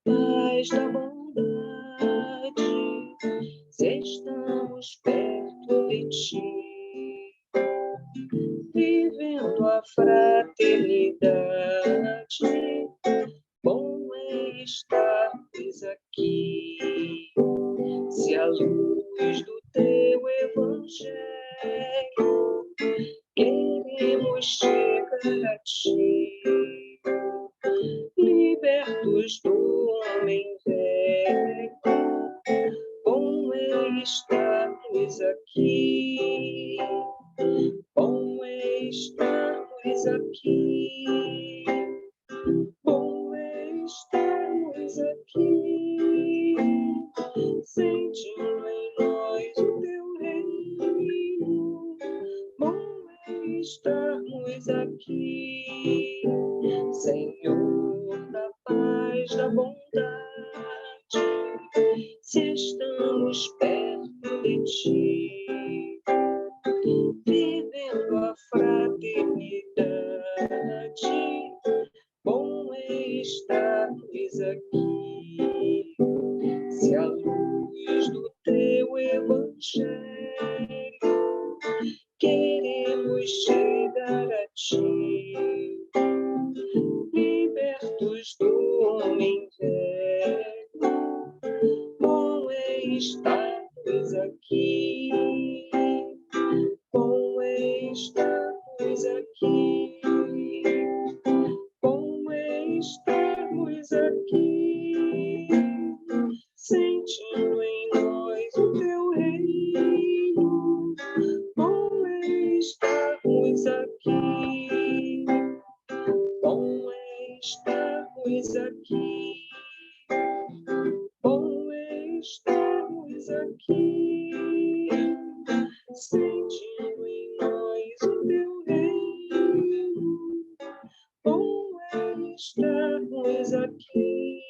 paz, da bondade, se estamos perto de ti, vivendo a fraternidade. Bom é estarmos aqui, se a luz do teu evangelho queremos chegar a ti, libertos do homem velho. Bom é estarmos aqui, bom é estarmos aqui, bom é estarmos aqui, sentindo em nós o teu reino. Bom é estarmos aqui, Senhor da paz, da bondade, se estamos perto de ti, vivendo a fraternidade. Bom é estarmos aqui, se a luz do teu evangelho queremos chegar a ti, libertos do homem velho. Bom é estarmos aqui, bom é estarmos aqui, bom é estarmos aqui, sentindo em nós o teu reino. Bom é estarmos aqui, bom é estarmos aqui, bom é estarmos aqui, sentindo em nós o teu reino. Bom é estarmos aqui.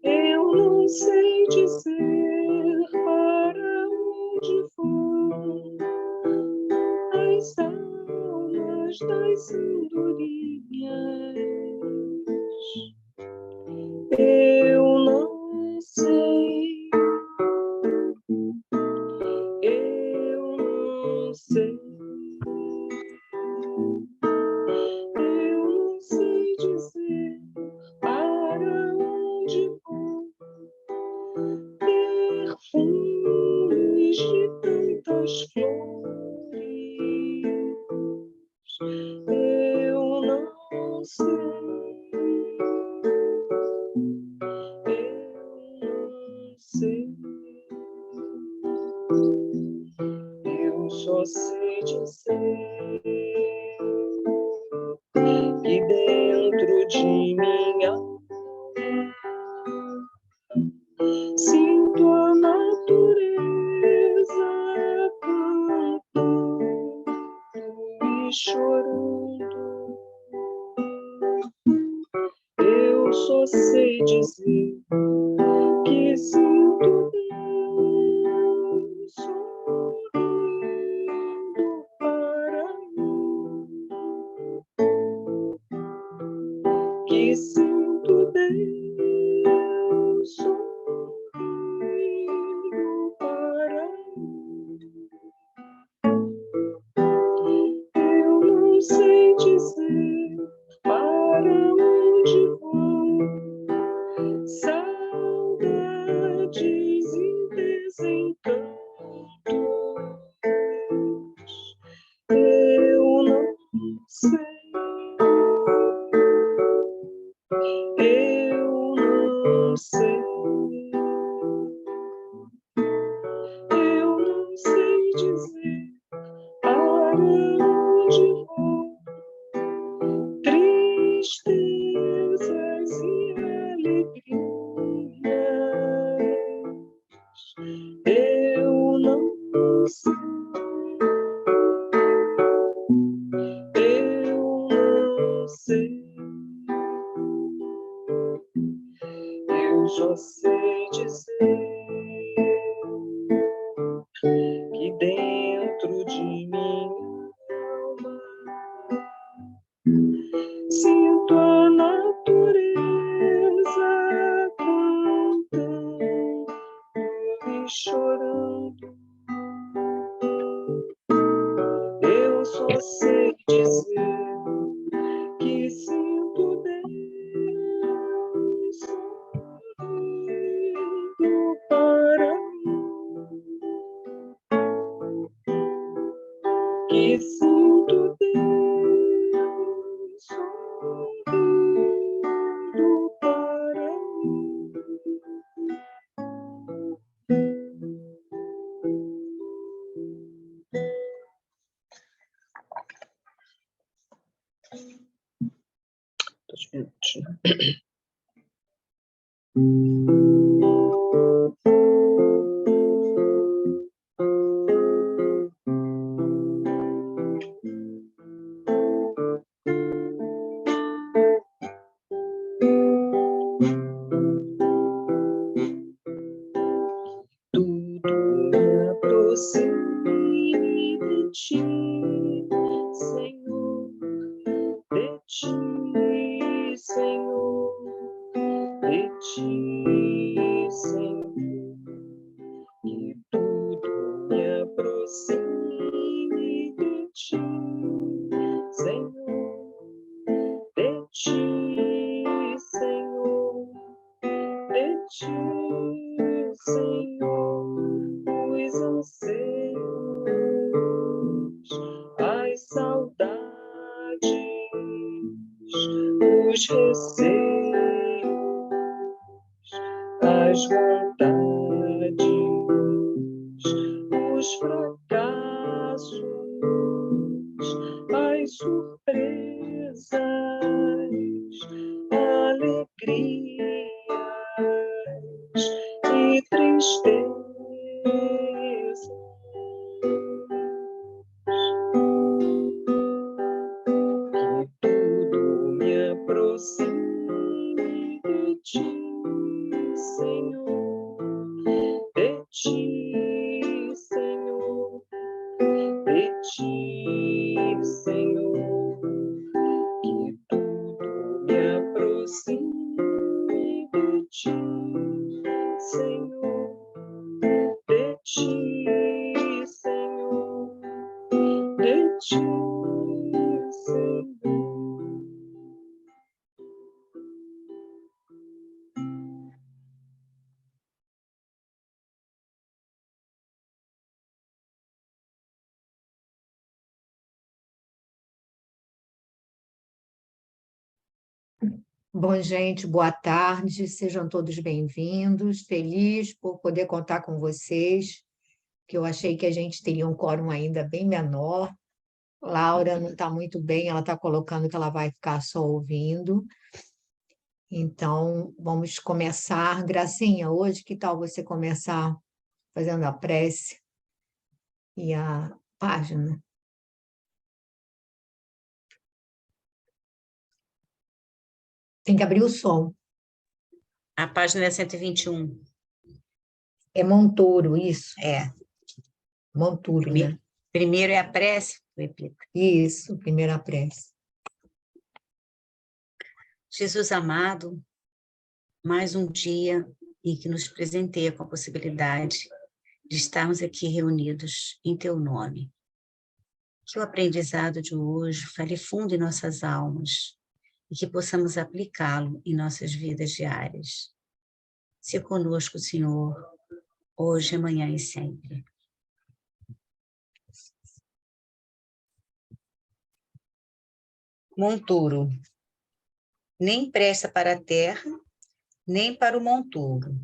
Eu não sei dizer para onde vão as almas das andorinhas. Eu não sei, eu não sei, eu não sei dizer para onde vão perfumes de tantas flores. Eu não sei, eu só sei dizer que dentro de minha sinto a natureza cantando e chorando. Eu só sei dizer que sinto Deus sorrindo para Eu só sei dizer que dentro de minha alma sinto a natureza cantando e chorando. Eu só sei dizer que sinto Deus sorrindo para mim, que sinto Deus sorrindo para mim. Tudo me aproxime de ti, Senhor, de ti, Senhor, de ti, Senhor. Que tudo me aproxime de ti, Senhor, de ti, Senhor, de ti, Senhor. Os anseios, as saudades, os receios, as vontades, os fracassos, as surpresas, alegrias e tristezas. Que tudo me aproxime de ti, Senhor, de ti, Senhor, de ti, Senhor. Que tudo me aproxime de ti, Senhor, de ti, Senhor, de ti, Senhor. Bom, gente, boa tarde, sejam todos bem-vindos. Feliz por poder contar com vocês, que eu achei que a gente teria um quórum ainda bem menor. Laura não está muito bem, ela está colocando que ela vai ficar só ouvindo. Então, vamos começar. Gracinha, hoje, que tal você começar fazendo a prece e a página? Tem que abrir o som. A página é 121. É Montoro, isso. É. Montoro, né? Primeiro é a prece, replica. Isso, primeira prece. Jesus amado, mais um dia em que nos presenteia com a possibilidade de estarmos aqui reunidos em Teu nome. Que o aprendizado de hoje fale fundo em nossas almas e que possamos aplicá-lo em nossas vidas diárias. Se conosco, Senhor, hoje, amanhã e sempre. Monturo. Nem presta para a terra, nem para o monturo.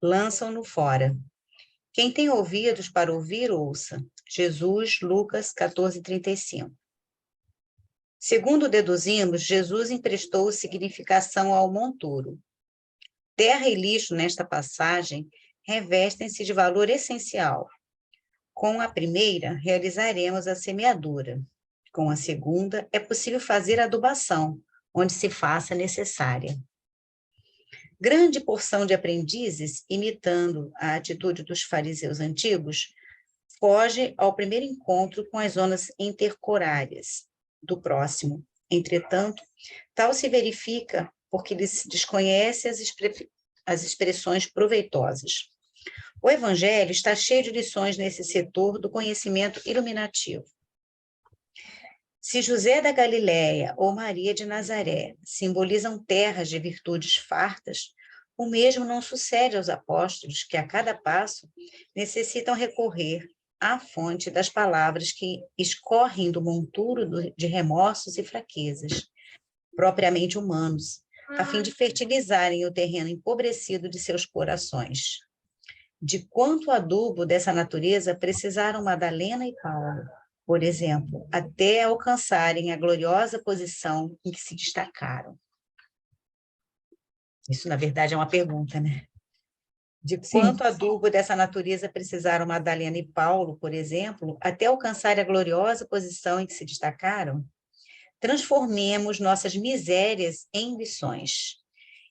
Lançam-no fora. Quem tem ouvidos para ouvir, ouça. Jesus, Lucas 14:35. Segundo deduzimos, Jesus emprestou significação ao monturo. Terra e lixo, nesta passagem, revestem-se de valor essencial. Com a primeira, realizaremos a semeadura. Com a segunda, é possível fazer a adubação, onde se faça necessária. Grande porção de aprendizes, imitando a atitude dos fariseus antigos, foge ao primeiro encontro com as zonas intercorárias do próximo. Entretanto, tal se verifica porque lhes desconhece as expressões proveitosas. O Evangelho está cheio de lições nesse setor do conhecimento iluminativo. Se José da Galileia ou Maria de Nazaré simbolizam terras de virtudes fartas, o mesmo não sucede aos apóstolos que, a cada passo, necessitam recorrer à fonte das palavras que escorrem do monturo de remorsos e fraquezas, propriamente humanos, a fim de fertilizarem o terreno empobrecido de seus corações. De quanto adubo dessa natureza precisaram Madalena e Paulo, por exemplo, até alcançarem a gloriosa posição em que se destacaram. Isso, na verdade, é uma pergunta, né? De quanto adubo dessa natureza precisaram Madalena e Paulo, por exemplo, até alcançar a gloriosa posição em que se destacaram? Transformemos nossas misérias em lições.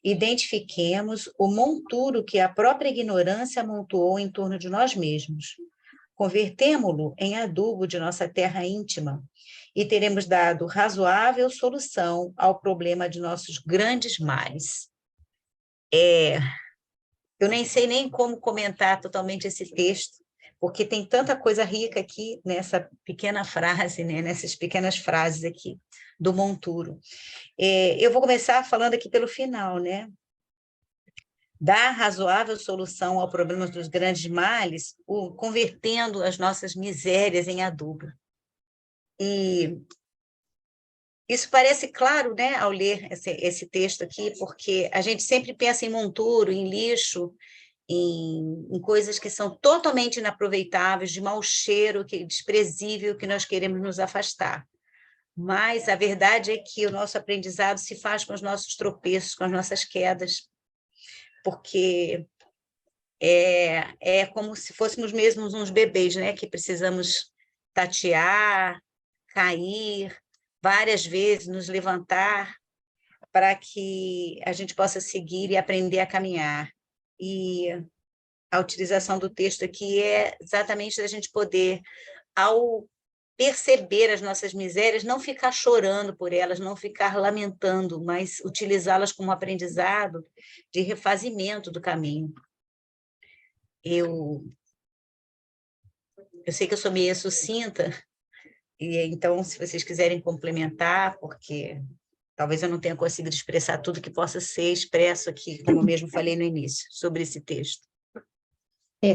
Identifiquemos o monturo que a própria ignorância amontoou em torno de nós mesmos. Convertemo-lo em adubo de nossa terra íntima e teremos dado razoável solução ao problema de nossos grandes males. Eu nem sei nem como comentar totalmente esse texto, porque tem tanta coisa rica aqui nessa pequena frase, né? Nessas pequenas frases aqui do monturo. Eu vou começar falando aqui pelo final, né? Dar razoável solução ao problema dos grandes males, convertendo as nossas misérias em adubo. E isso parece claro, né, ao ler esse texto aqui, porque a gente sempre pensa em monturo, em lixo, em coisas que são totalmente inaproveitáveis, de mau cheiro, desprezível, que nós queremos nos afastar. Mas a verdade é que o nosso aprendizado se faz com os nossos tropeços, com as nossas quedas, porque é como se fôssemos mesmo uns bebês, né? Que precisamos tatear, cair várias vezes, nos levantar, para que a gente possa seguir e aprender a caminhar. E a utilização do texto aqui é exatamente da gente poder, ao perceber as nossas misérias, não ficar chorando por elas, não ficar lamentando, mas utilizá-las como aprendizado de refazimento do caminho. Eu sei que eu sou meio sucinta, e então, se vocês quiserem complementar, porque talvez eu não tenha conseguido expressar tudo que possa ser expresso aqui, como eu mesmo falei no início, sobre esse texto.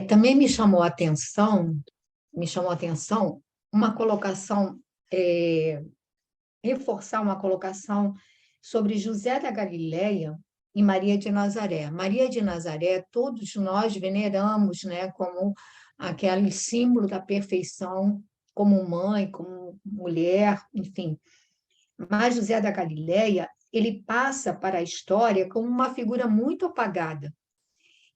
Também me chamou a atenção uma colocação, reforçar uma colocação sobre José da Galileia e Maria de Nazaré. Maria de Nazaré, todos nós veneramos, né, como aquele símbolo da perfeição, como mãe, como mulher, enfim. Mas José da Galileia, ele passa para a história como uma figura muito apagada.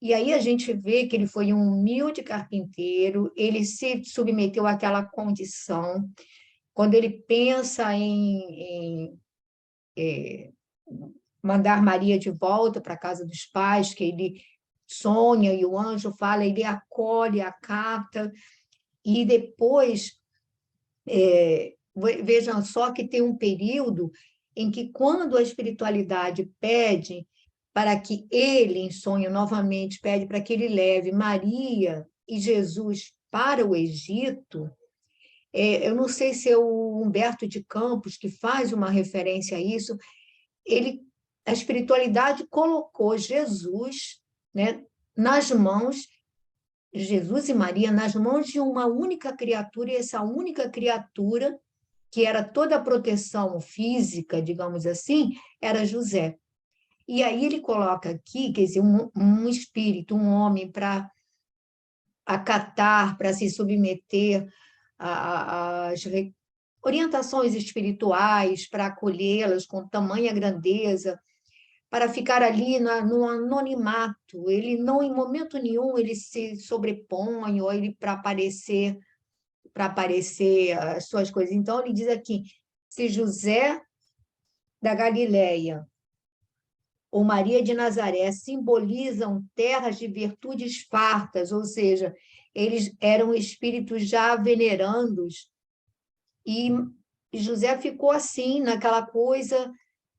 E aí a gente vê que ele foi um humilde carpinteiro, ele se submeteu àquela condição. Quando ele pensa em mandar Maria de volta para a casa dos pais, que ele sonha e o anjo fala, ele acolhe, acata, e depois, vejam só que tem um período em que, quando a espiritualidade pede para que ele, em sonho, novamente pede para que ele leve Maria e Jesus para o Egito, eu não sei se é o Humberto de Campos que faz uma referência a isso, a espiritualidade colocou Jesus, né, nas mãos, Jesus e Maria, nas mãos de uma única criatura, e essa única criatura, que era toda a proteção física, digamos assim, era José. E aí ele coloca aqui, quer dizer, um espírito, um homem para acatar, para se submeter às orientações espirituais, para acolhê-las com tamanha grandeza, para ficar ali no anonimato. Ele não, em momento nenhum, ele se sobrepõe ou ele para aparecer as suas coisas. Então, ele diz aqui, se José da Galileia ou Maria de Nazaré simbolizam terras de virtudes fartas, ou seja, eles eram espíritos já venerandos, e José ficou assim, naquela coisa,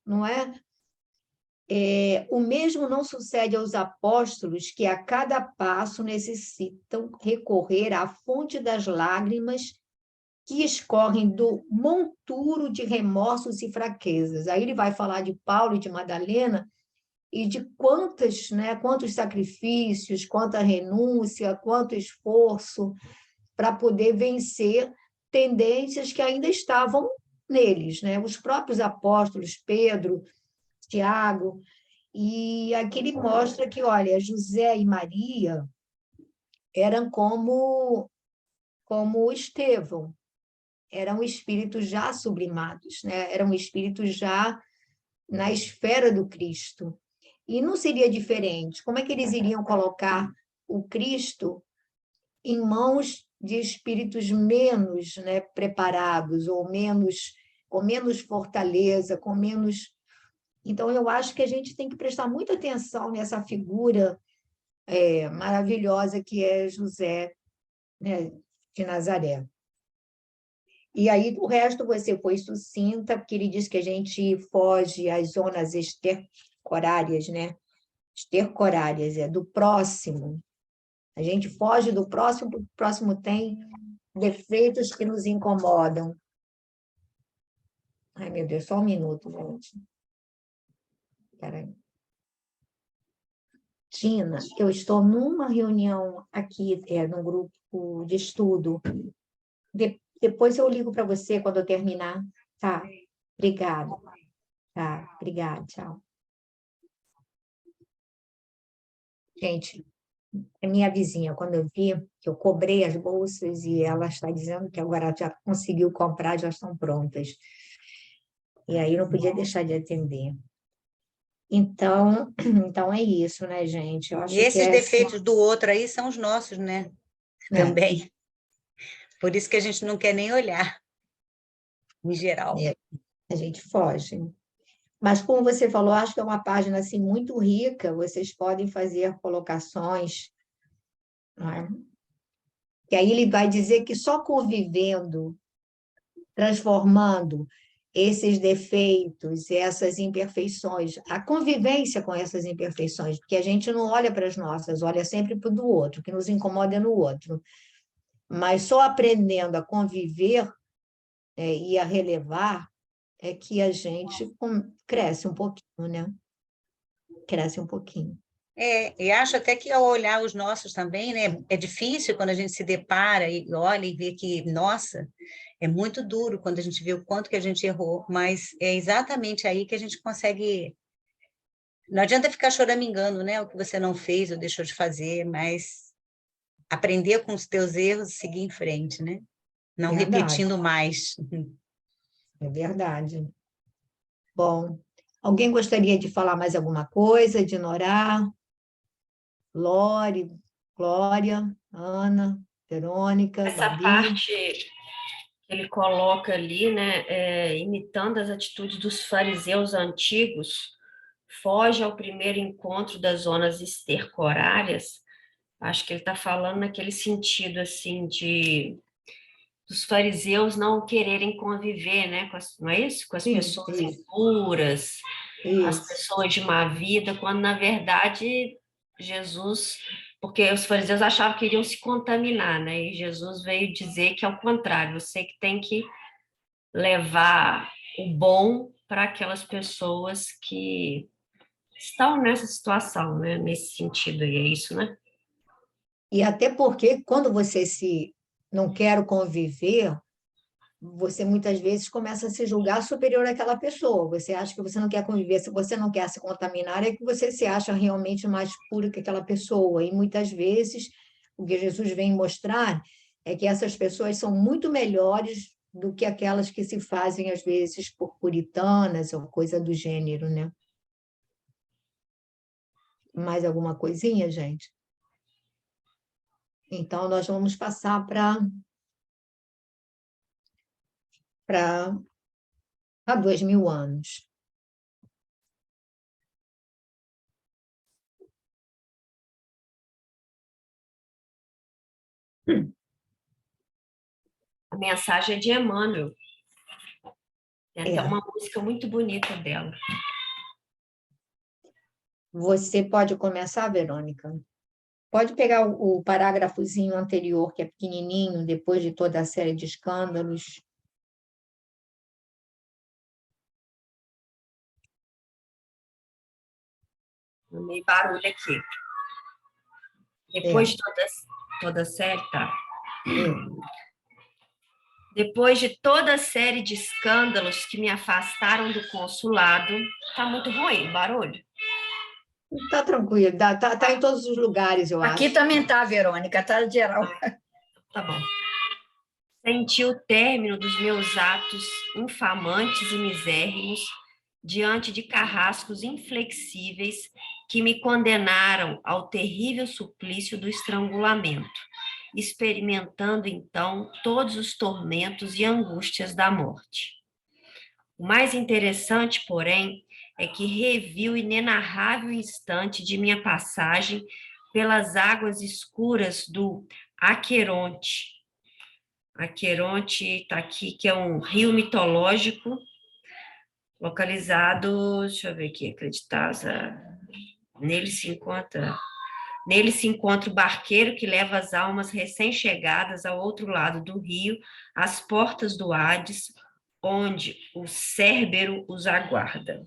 não é? O mesmo não sucede aos apóstolos, que a cada passo necessitam recorrer à fonte das lágrimas que escorrem do monturo de remorsos e fraquezas. Aí ele vai falar de Paulo e de Madalena e de quantos sacrifícios, quanta renúncia, quanto esforço para poder vencer tendências que ainda estavam neles, né? Os próprios apóstolos, Pedro, Tiago, e aqui ele mostra que, olha, José e Maria eram como Estevão, eram espíritos já sublimados, né? Eram espíritos já na esfera do Cristo. E não seria diferente. Como é que eles iriam colocar o Cristo em mãos de espíritos menos, né, preparados, ou com menos fortaleza, com menos. Então, eu acho que a gente tem que prestar muita atenção nessa figura maravilhosa que é José, né, de Nazaré. E aí, o resto você foi sucinta, porque ele diz que a gente foge às zonas estercorárias, né? Estercorárias, do próximo. A gente foge do próximo, porque o próximo tem defeitos que nos incomodam. Ai, meu Deus, só um minuto, gente. Espera aí. Tina, eu estou numa reunião aqui, num grupo de estudo. Depois eu ligo para você quando eu terminar. Tá, obrigada. Tá, obrigada, tchau. Gente, é minha vizinha, quando eu vi que eu cobrei as bolsas e ela está dizendo que agora já conseguiu comprar, já estão prontas. E aí eu não podia deixar de atender. Então, então é isso, né, gente? Eu acho E que esses defeitos do outro aí são os nossos, né? Também. Por isso que a gente não quer nem olhar, em geral. A gente foge. Mas, como você falou, acho que é uma página assim, muito rica, vocês podem fazer colocações, não é? E aí ele vai dizer que só convivendo, transformando esses defeitos, essas imperfeições, a convivência com essas imperfeições, porque a gente não olha para as nossas, olha sempre para o do outro, o que nos incomoda é no outro. Mas só aprendendo a conviver e a relevar é que a gente cresce um pouquinho, né? Cresce um pouquinho. E acho até que ao olhar os nossos também, né? É difícil quando a gente se depara e olha e vê que, nossa, é muito duro quando a gente vê o quanto que a gente errou, mas é exatamente aí que a gente consegue. Não adianta ficar choramingando, né? O que você não fez ou deixou de fazer, mas aprender com os teus erros e seguir em frente, né? Não Verdade, repetindo mais. é verdade. Bom, alguém gostaria de falar mais alguma coisa? De Norá, Lore, Glória, Ana, Verônica, Essa Babi? parte que ele coloca ali, né, imitando as atitudes dos fariseus antigos, foge ao primeiro encontro das zonas estercorárias. Acho que ele está falando naquele sentido assim de dos fariseus não quererem conviver, né, não é isso? Com as Sim, pessoas impuras, as isso. pessoas de má vida, quando na verdade Jesus, porque os fariseus achavam que iriam se contaminar, né? E Jesus veio dizer que é o contrário, você que tem que levar o bom para aquelas pessoas que estão nessa situação, né? Nesse sentido, e é isso, né? E até porque quando você se não quer conviver, você muitas vezes começa a se julgar superior àquela pessoa. Você acha que você não quer conviver, se você não quer se contaminar, é que você se acha realmente mais puro que aquela pessoa. E muitas vezes o que Jesus vem mostrar é que essas pessoas são muito melhores do que aquelas que se fazem às vezes por puritanas ou coisa do gênero, né? Mais alguma coisinha, gente? Então nós vamos passar para há 2000 anos. A mensagem é de Emmanuel. Tem até É. uma música muito bonita dela. Você pode começar, Verônica? Pode pegar o parágrafozinho anterior, que é pequenininho, depois de toda a série de escândalos. Meio barulho aqui. É, Depois de toda a série, tá? é. Depois de toda a série de escândalos que me afastaram do consulado, tá muito ruim o barulho. Tá tranquilo, tá em todos os lugares, eu Aqui acho. também tá, Verônica, tá geral. Tá bom. Senti o término dos meus atos infamantes e misérrimos diante de carrascos inflexíveis que me condenaram ao terrível suplício do estrangulamento, experimentando então todos os tormentos e angústias da morte. O mais interessante, porém, é que revi o inenarrável instante de minha passagem pelas águas escuras do Aqueronte. Aqueronte está aqui, que é um rio mitológico localizado, deixa eu ver aqui, acreditava, nele se encontra o barqueiro que leva as almas recém-chegadas ao outro lado do rio, às portas do Hades, onde o Cérbero os aguarda.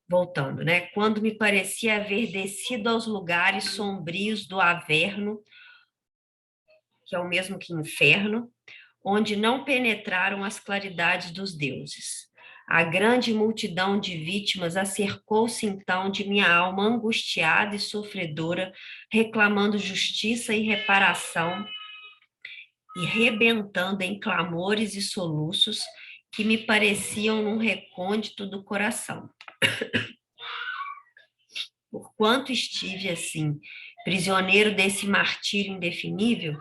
Voltando, né? Quando me parecia haver descido aos lugares sombrios do Averno, que é o mesmo que inferno, onde não penetraram as claridades dos deuses. A grande multidão de vítimas acercou-se então de minha alma angustiada e sofredora, reclamando justiça e reparação, e rebentando em clamores e soluços que me pareciam num recôndito do coração. Porquanto estive assim, prisioneiro desse martírio indefinível,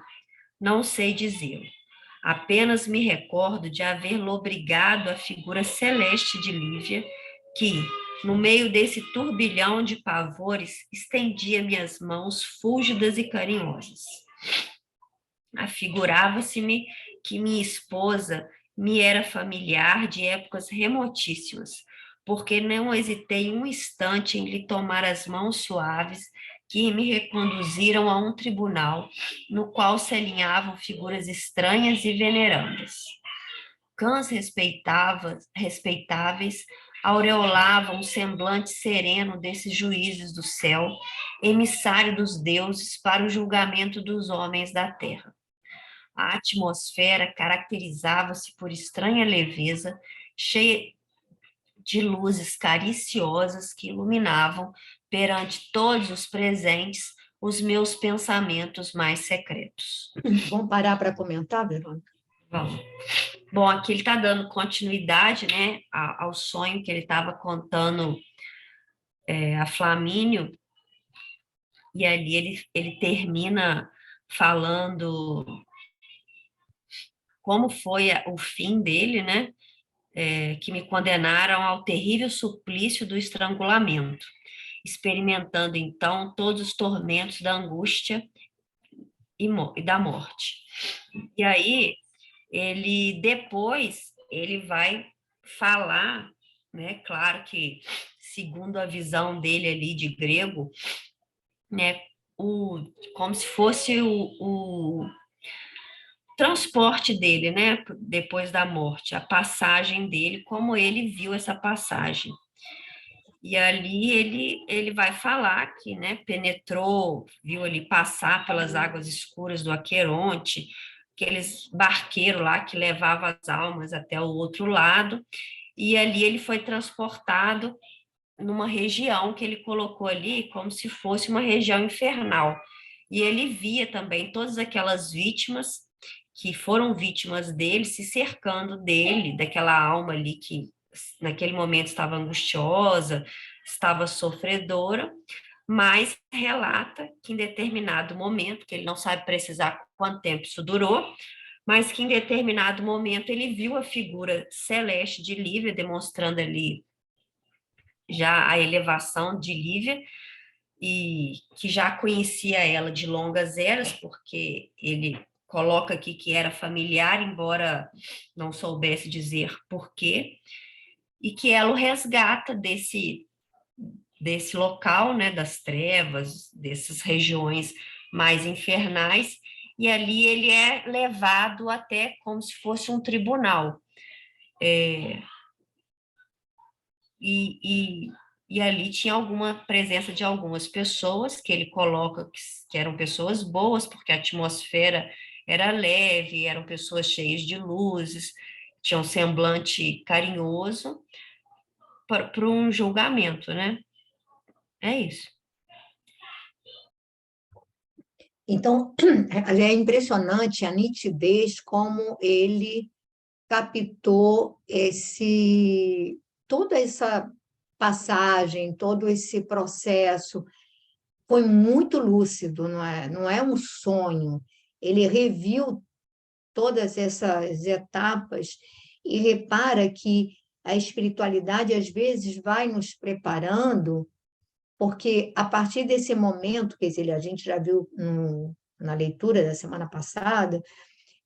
não sei dizê-lo. Apenas me recordo de haver lobrigado a figura celeste de Lívia, que, no meio desse turbilhão de pavores, estendia minhas mãos fúlgidas e carinhosas. Afigurava-se-me que minha esposa me era familiar de épocas remotíssimas, porque não hesitei um instante em lhe tomar as mãos suaves que me reconduziram a um tribunal no qual se alinhavam figuras estranhas e venerandas. Cães respeitáveis aureolavam o semblante sereno desses juízes do céu, emissário dos deuses para o julgamento dos homens da terra. A atmosfera caracterizava-se por estranha leveza, cheia de luzes cariciosas que iluminavam, perante todos os presentes, os meus pensamentos mais secretos. Vamos parar para comentar, Verônica? Vamos. Bom, aqui ele está dando continuidade, né, ao sonho que ele estava contando a Flamínio, e ali ele termina falando como foi o fim dele, né, que me condenaram ao terrível suplício do estrangulamento, experimentando então todos os tormentos da angústia e da morte. E aí, ele vai falar, né, claro que segundo a visão dele ali de grego, né, como se fosse o transporte dele, né, depois da morte, a passagem dele, como ele viu essa passagem. E ali ele vai falar que, né, penetrou, viu ali passar pelas águas escuras do Aqueronte, aqueles barqueiros lá que levavam as almas até o outro lado, e ali ele foi transportado numa região que ele colocou ali como se fosse uma região infernal. E ele via também todas aquelas vítimas que foram vítimas dele, se cercando dele, daquela alma ali que naquele momento estava angustiosa, estava sofredora, mas relata que em determinado momento, que ele não sabe precisar quanto tempo isso durou, mas que em determinado momento ele viu a figura celeste de Lívia, demonstrando ali já a elevação de Lívia, e que já conhecia ela de longas eras, porque ele coloca aqui que era familiar, embora não soubesse dizer por quê, e que ela o resgata desse local, né, das trevas, dessas regiões mais infernais, e ali ele é levado até como se fosse um tribunal. E, e, e ali tinha alguma presença de algumas pessoas que ele coloca que eram pessoas boas, porque a atmosfera era leve, eram pessoas cheias de luzes, tinham um semblante carinhoso para um julgamento, né? É isso. Então, é impressionante a nitidez como ele captou toda essa passagem, todo esse processo. Foi muito lúcido, não é? Não é um sonho. Ele reviu todas essas etapas e repara que a espiritualidade às vezes vai nos preparando, porque a partir desse momento, quer dizer, a gente já viu na leitura da semana passada,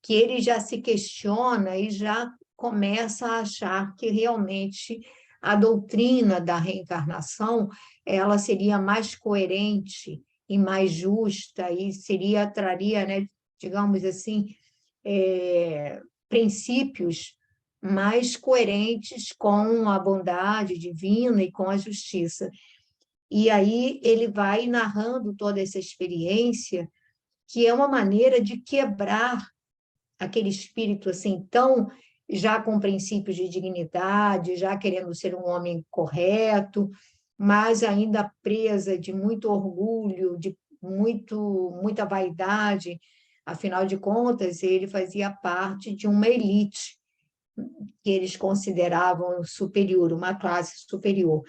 que ele já se questiona e já começa a achar que realmente a doutrina da reencarnação ela seria mais coerente e mais justa e traria, né, digamos assim, princípios mais coerentes com a bondade divina e com a justiça. E aí ele vai narrando toda essa experiência, que é uma maneira de quebrar aquele espírito assim tão já com princípios de dignidade, já querendo ser um homem correto, mas ainda presa de muito orgulho, de muita vaidade. Afinal de contas, ele fazia parte de uma elite que eles consideravam superior, uma classe superior.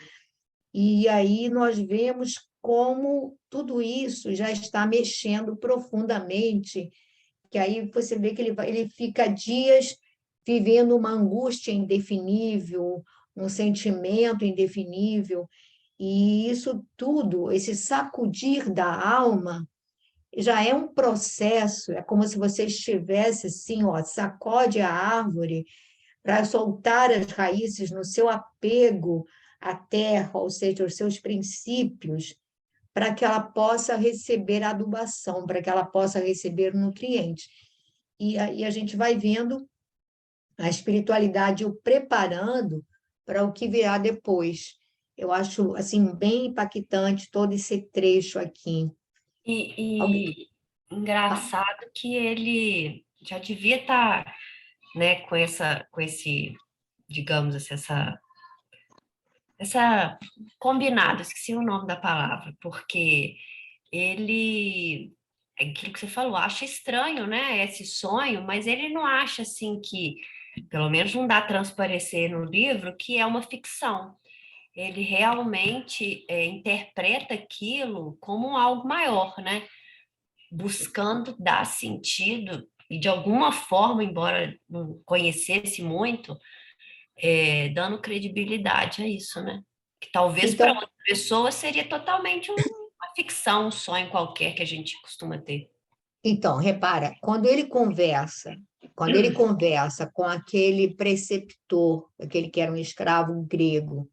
E aí nós vemos como tudo isso já está mexendo profundamente, que aí você vê que ele fica dias vivendo uma angústia indefinível, um sentimento indefinível, e isso tudo, esse sacudir da alma, já é um processo, é como se você estivesse assim, ó, sacode a árvore para soltar as raízes no seu apego à terra, ou seja, os seus princípios, para que ela possa receber adubação, para que ela possa receber nutrientes. E aí a gente vai vendo a espiritualidade o preparando para o que virá depois. Eu acho assim bem impactante todo esse trecho aqui. Alguém... E engraçado que ele já devia estar, né, com esse, digamos assim, essa combinado, esqueci o nome da palavra, porque ele, é aquilo que você falou, acha estranho, né, esse sonho, mas ele não acha assim que, pelo menos não dá a transparecer no livro, que é uma ficção. Ele realmente interpreta aquilo como algo maior, né? Buscando dar sentido e de alguma forma, embora não conhecesse muito, dando credibilidade a isso, né? Que talvez para Então, outra pessoa seria totalmente uma ficção, um sonho qualquer que a gente costuma ter. então, repara, quando ele conversa com aquele preceptor, aquele que era um escravo grego,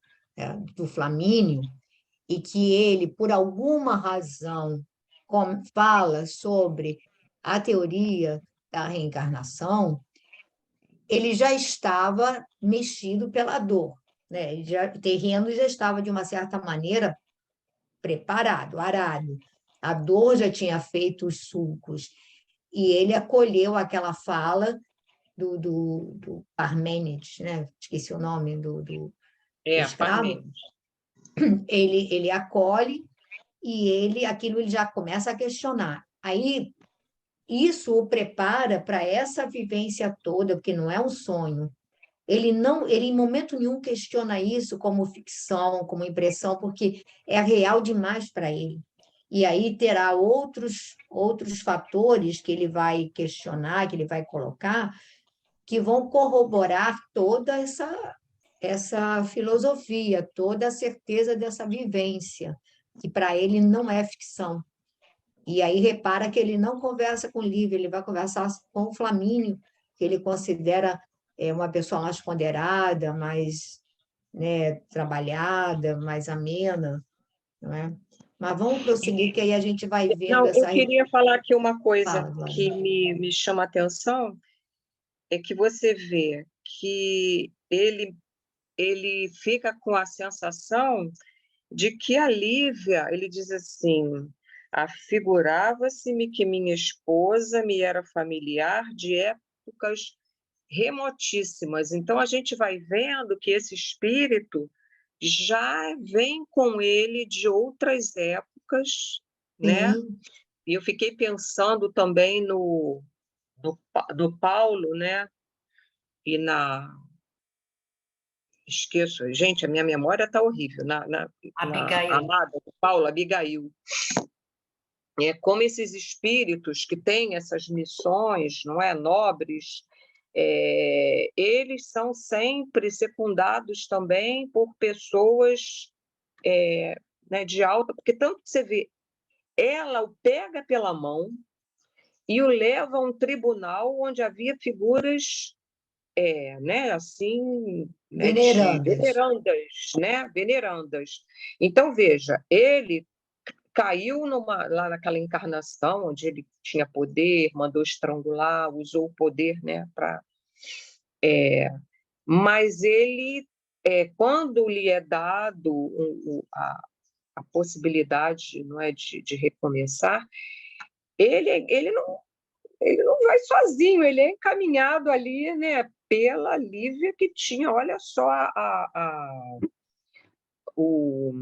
do Flamínio, e que ele, por alguma razão, fala sobre a teoria da reencarnação, ele já estava mexido pela dor, né? O terreno já estava, de uma certa maneira, preparado, arado. A dor já tinha feito os sulcos, e ele acolheu aquela fala do Parmênides, né? Esqueci o nome do escravo. Parmênides. Ele acolhe e aquilo ele já começa a questionar. Aí isso o prepara para essa vivência toda, porque não é um sonho. Ele em momento nenhum questiona isso como ficção, como impressão, porque é real demais para ele. E aí terá outros fatores que ele vai questionar, que ele vai colocar, que vão corroborar toda essa filosofia, toda a certeza dessa vivência, que para ele não é ficção. E aí repara que ele não conversa com o Lívia, ele vai conversar com o Flamínio, que ele considera uma pessoa mais ponderada, mais, né, trabalhada, mais amena, não é? Mas vamos prosseguir, que aí a gente vai vendo Não, eu essa... queria falar aqui uma coisa Fala, Glória. que me chama a atenção, é que você vê que ele fica com a sensação de que a Lívia, ele diz assim, afigurava-se-me que minha esposa me era familiar de épocas remotíssimas. Então, a gente vai vendo que esse espírito já vem com ele de outras épocas, né? Sim, E eu fiquei pensando também no Paulo, né? E esqueço, gente, a minha memória está horrível, na Abigail. amada do Paulo, Abigail. É como esses espíritos que têm essas missões, não é, nobres, eles são sempre secundados também por pessoas né, de alta, porque tanto que você vê, ela o pega pela mão e o leva a um tribunal onde havia figuras né, assim, né, de venerandas. venerandas, né, venerandas. Então, veja, ele caiu lá naquela encarnação onde ele tinha poder, mandou estrangular, usou o poder, né, mas ele, quando lhe é dado a possibilidade, não é, de recomeçar, ele não vai sozinho, ele é encaminhado ali, né, pela Lívia, que tinha, olha só, o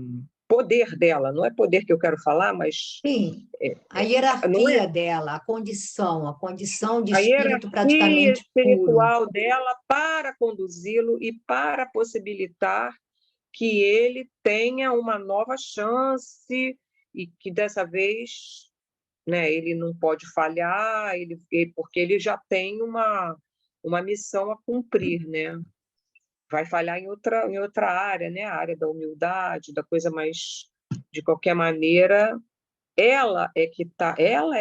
poder dela. Não é poder que eu quero falar, mas Sim, a não é hierarquia dela, a condição de a espírito hierarquia praticamente puro. espiritual dela para conduzi-lo e para possibilitar que ele tenha uma nova chance e que dessa vez, né, ele não pode falhar, porque ele já tem uma missão a cumprir, né? Vai falhar em outra área, né? A área da humildade, da coisa mais, de qualquer maneira, ela é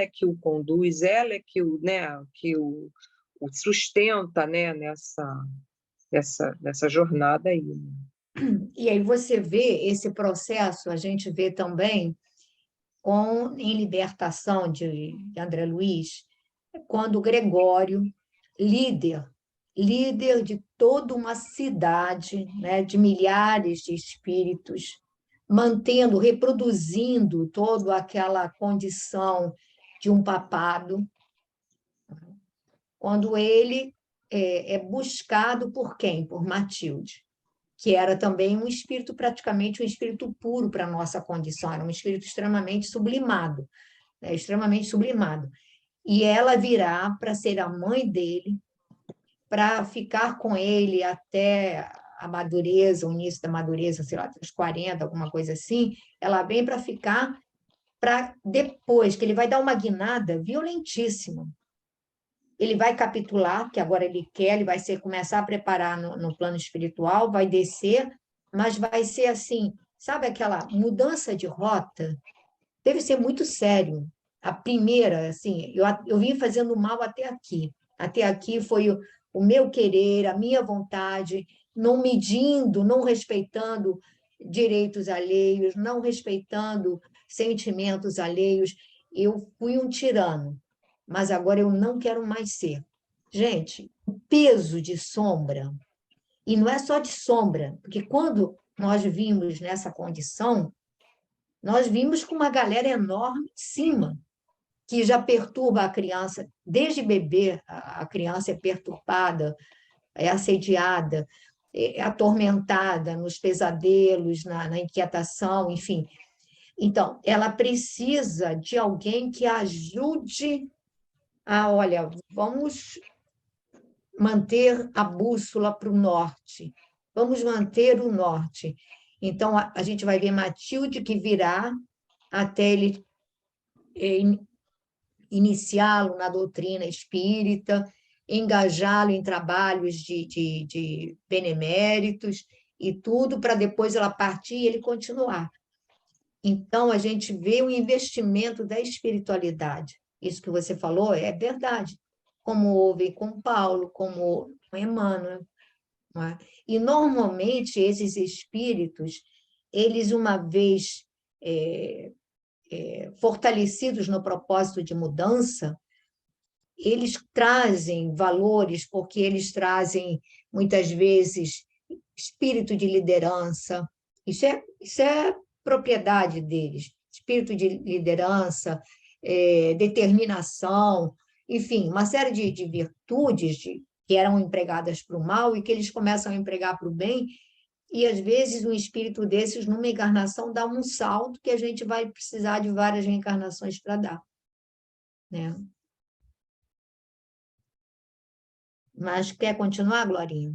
que o conduz, ela é que o sustenta, né, nessa jornada aí. E aí você vê esse processo, a gente vê também em Libertação, de André Luiz, quando Gregório, líder de toda uma cidade, né, de milhares de espíritos, mantendo, reproduzindo toda aquela condição de um papado, quando ele é buscado por quem? Por Matilde, que era também um espírito, praticamente um espírito puro para a nossa condição, era um espírito extremamente sublimado, né? Extremamente sublimado. E ela virá para ser a mãe dele, para ficar com ele até a madureza, o início da madureza, sei lá, até os 40, alguma coisa assim, ela vem para ficar, para depois, que ele vai dar uma guinada violentíssima. Ele vai capitular, que agora ele quer, ele vai começar a preparar no plano espiritual, vai descer, mas vai ser assim, sabe aquela mudança de rota? Deve ser muito sério. A primeira, assim, eu vim fazendo mal até aqui. Até aqui foi o meu querer, a minha vontade, não medindo, não respeitando direitos alheios, não respeitando sentimentos alheios. Eu fui um tirano, mas agora eu não quero mais ser. Gente, o peso de sombra, e não é só de sombra, porque quando nós vimos nessa condição, nós vimos com uma galera enorme em cima, que já perturba a criança. Desde bebê, a criança é perturbada, é assediada, é atormentada nos pesadelos, na inquietação, enfim. Então, ela precisa de alguém que ajude a, olha, vamos manter a bússola para o norte, vamos manter o norte. Então, a gente vai ver Matilde que virá até ele iniciá-lo na doutrina espírita, engajá-lo em trabalhos de beneméritos e tudo, para depois ela partir e ele continuar. Então, a gente vê o investimento da espiritualidade. Isso que você falou é verdade, como houve com Paulo, como com Emmanuel. Não é? E, normalmente, esses espíritos, eles, uma vez fortalecidos no propósito de mudança, eles trazem valores, porque eles trazem, muitas vezes, espírito de liderança. Isso é propriedade deles. Espírito de liderança, determinação, enfim, uma série de virtudes que eram empregadas para o mal e que eles começam a empregar para o bem, e às vezes um espírito desses, numa encarnação, dá um salto que a gente vai precisar de várias reencarnações para dar, né? Mas quer continuar, Glorinha?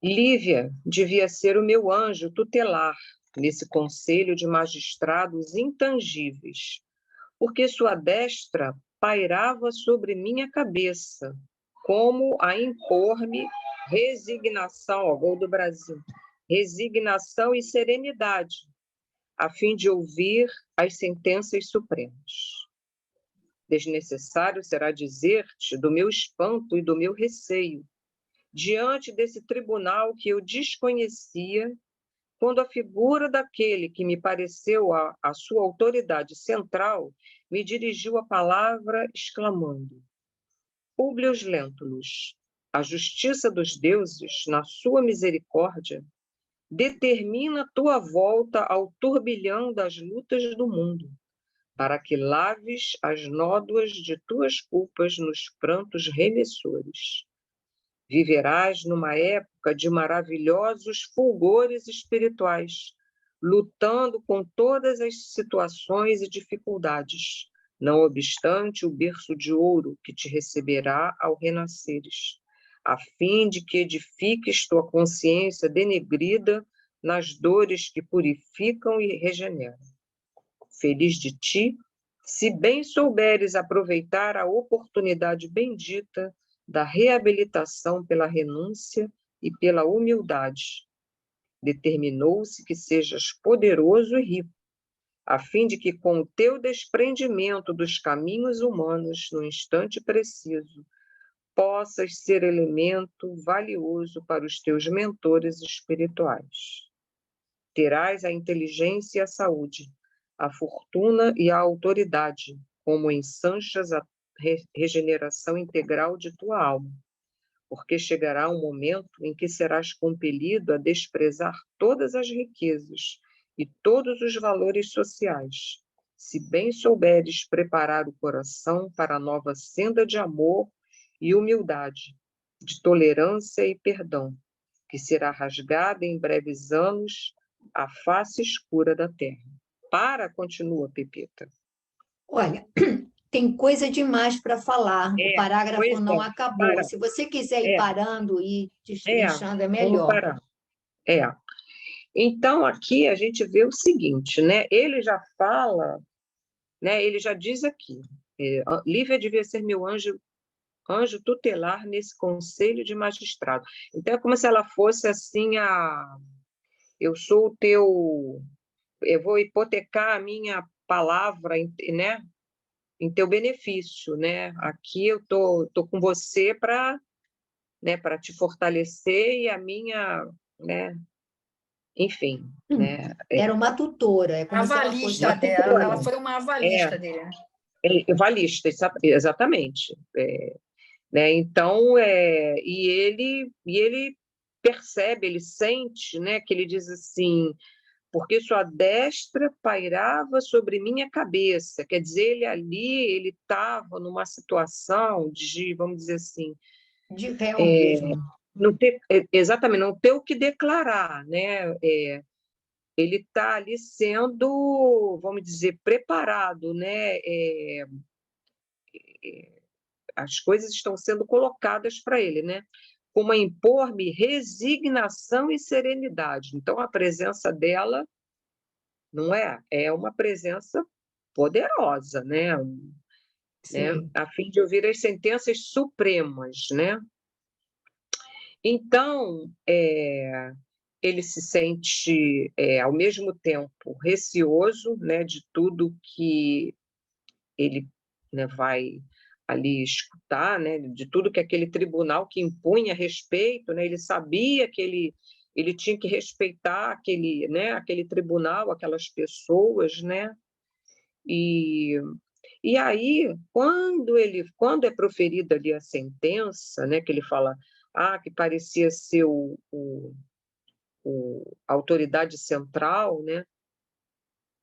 Lívia devia ser o meu anjo tutelar nesse conselho de magistrados intangíveis, porque sua destra pairava sobre minha cabeça, como a impor-me resignação, ó, gol do Brasil, resignação e serenidade, a fim de ouvir as sentenças supremas. Desnecessário será dizer-te do meu espanto e do meu receio, diante desse tribunal que eu desconhecia, quando a figura daquele que me pareceu a sua autoridade central me dirigiu a palavra exclamando: Públio Lentulus, a justiça dos deuses, na sua misericórdia, determina tua volta ao turbilhão das lutas do mundo, para que laves as nódoas de tuas culpas nos prantos remissores. Viverás numa época de maravilhosos fulgores espirituais, lutando com todas as situações e dificuldades, não obstante o berço de ouro que te receberá ao renasceres, a fim de que edifiques tua consciência denegrida nas dores que purificam e regeneram. Feliz de ti, se bem souberes aproveitar a oportunidade bendita da reabilitação pela renúncia e pela humildade. Determinou-se que sejas poderoso e rico, a fim de que, com o teu desprendimento dos caminhos humanos no instante preciso, possas ser elemento valioso para os teus mentores espirituais. Terás a inteligência e a saúde, a fortuna e a autoridade, como ensanchas a regeneração integral de tua alma, porque chegará um momento em que serás compelido a desprezar todas as riquezas e todos os valores sociais, se bem souberes preparar o coração para a nova senda de amor e humildade, de tolerância e perdão, que será rasgada em breves anos a face escura da terra. Continua, Pepita. Olha, tem coisa demais para falar, o parágrafo não acabou. Para. Se você quiser ir parando e destrinchando, é Vamos melhor. parar. Então, aqui a gente vê o seguinte, né? Ele já fala, né? Ele já diz aqui, Lívia devia ser meu anjo tutelar nesse conselho de magistrado. Então, é como se ela fosse assim, eu sou o teu, eu vou hipotecar a minha palavra, né? Em teu benefício, né? Aqui eu tô com você para, né, para te fortalecer e a minha, né? Enfim, né? Era uma tutora, é como se ela fosse Avalista dela, ela foi uma avalista dele, né? Avalista, exatamente. Né? Então, e ele percebe, ele sente, né? Que ele diz assim: porque sua destra pairava sobre minha cabeça. Quer dizer, ele estava numa situação de, vamos dizer assim, de réu mesmo. Não ter, exatamente, não ter o que declarar, né? Ele está ali sendo, vamos dizer, preparado, né? As coisas estão sendo colocadas para ele, né? Como a impor-me resignação e serenidade. Então, a presença dela não é uma presença poderosa, né? A fim de ouvir as sentenças supremas, né? Então, ele se sente, ao mesmo tempo, receoso, né, de tudo que ele, né, vai ali escutar, né, de tudo que aquele tribunal que impunha respeito, né, ele sabia que ele tinha que respeitar aquele, né, aquele tribunal, aquelas pessoas, né, e, e aí, quando é proferida ali a sentença, né, que ele fala, que parecia ser a autoridade central, né,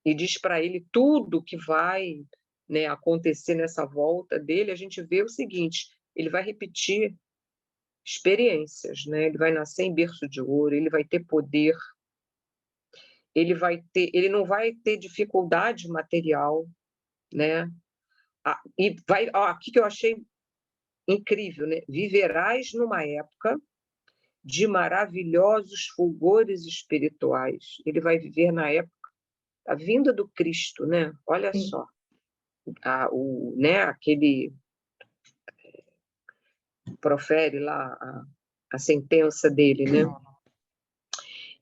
e diz para ele tudo que vai, né, acontecer nessa volta dele, a gente vê o seguinte: ele vai repetir experiências, né? Ele vai nascer em berço de ouro, ele vai ter poder, ele não vai ter dificuldade material, né? E vai, aqui que eu achei incrível, né? Viverás numa época de maravilhosos fulgores espirituais. Ele vai viver na época da vinda do Cristo, né? Olha Sim. só. Né, aquele profere lá a sentença dele, né?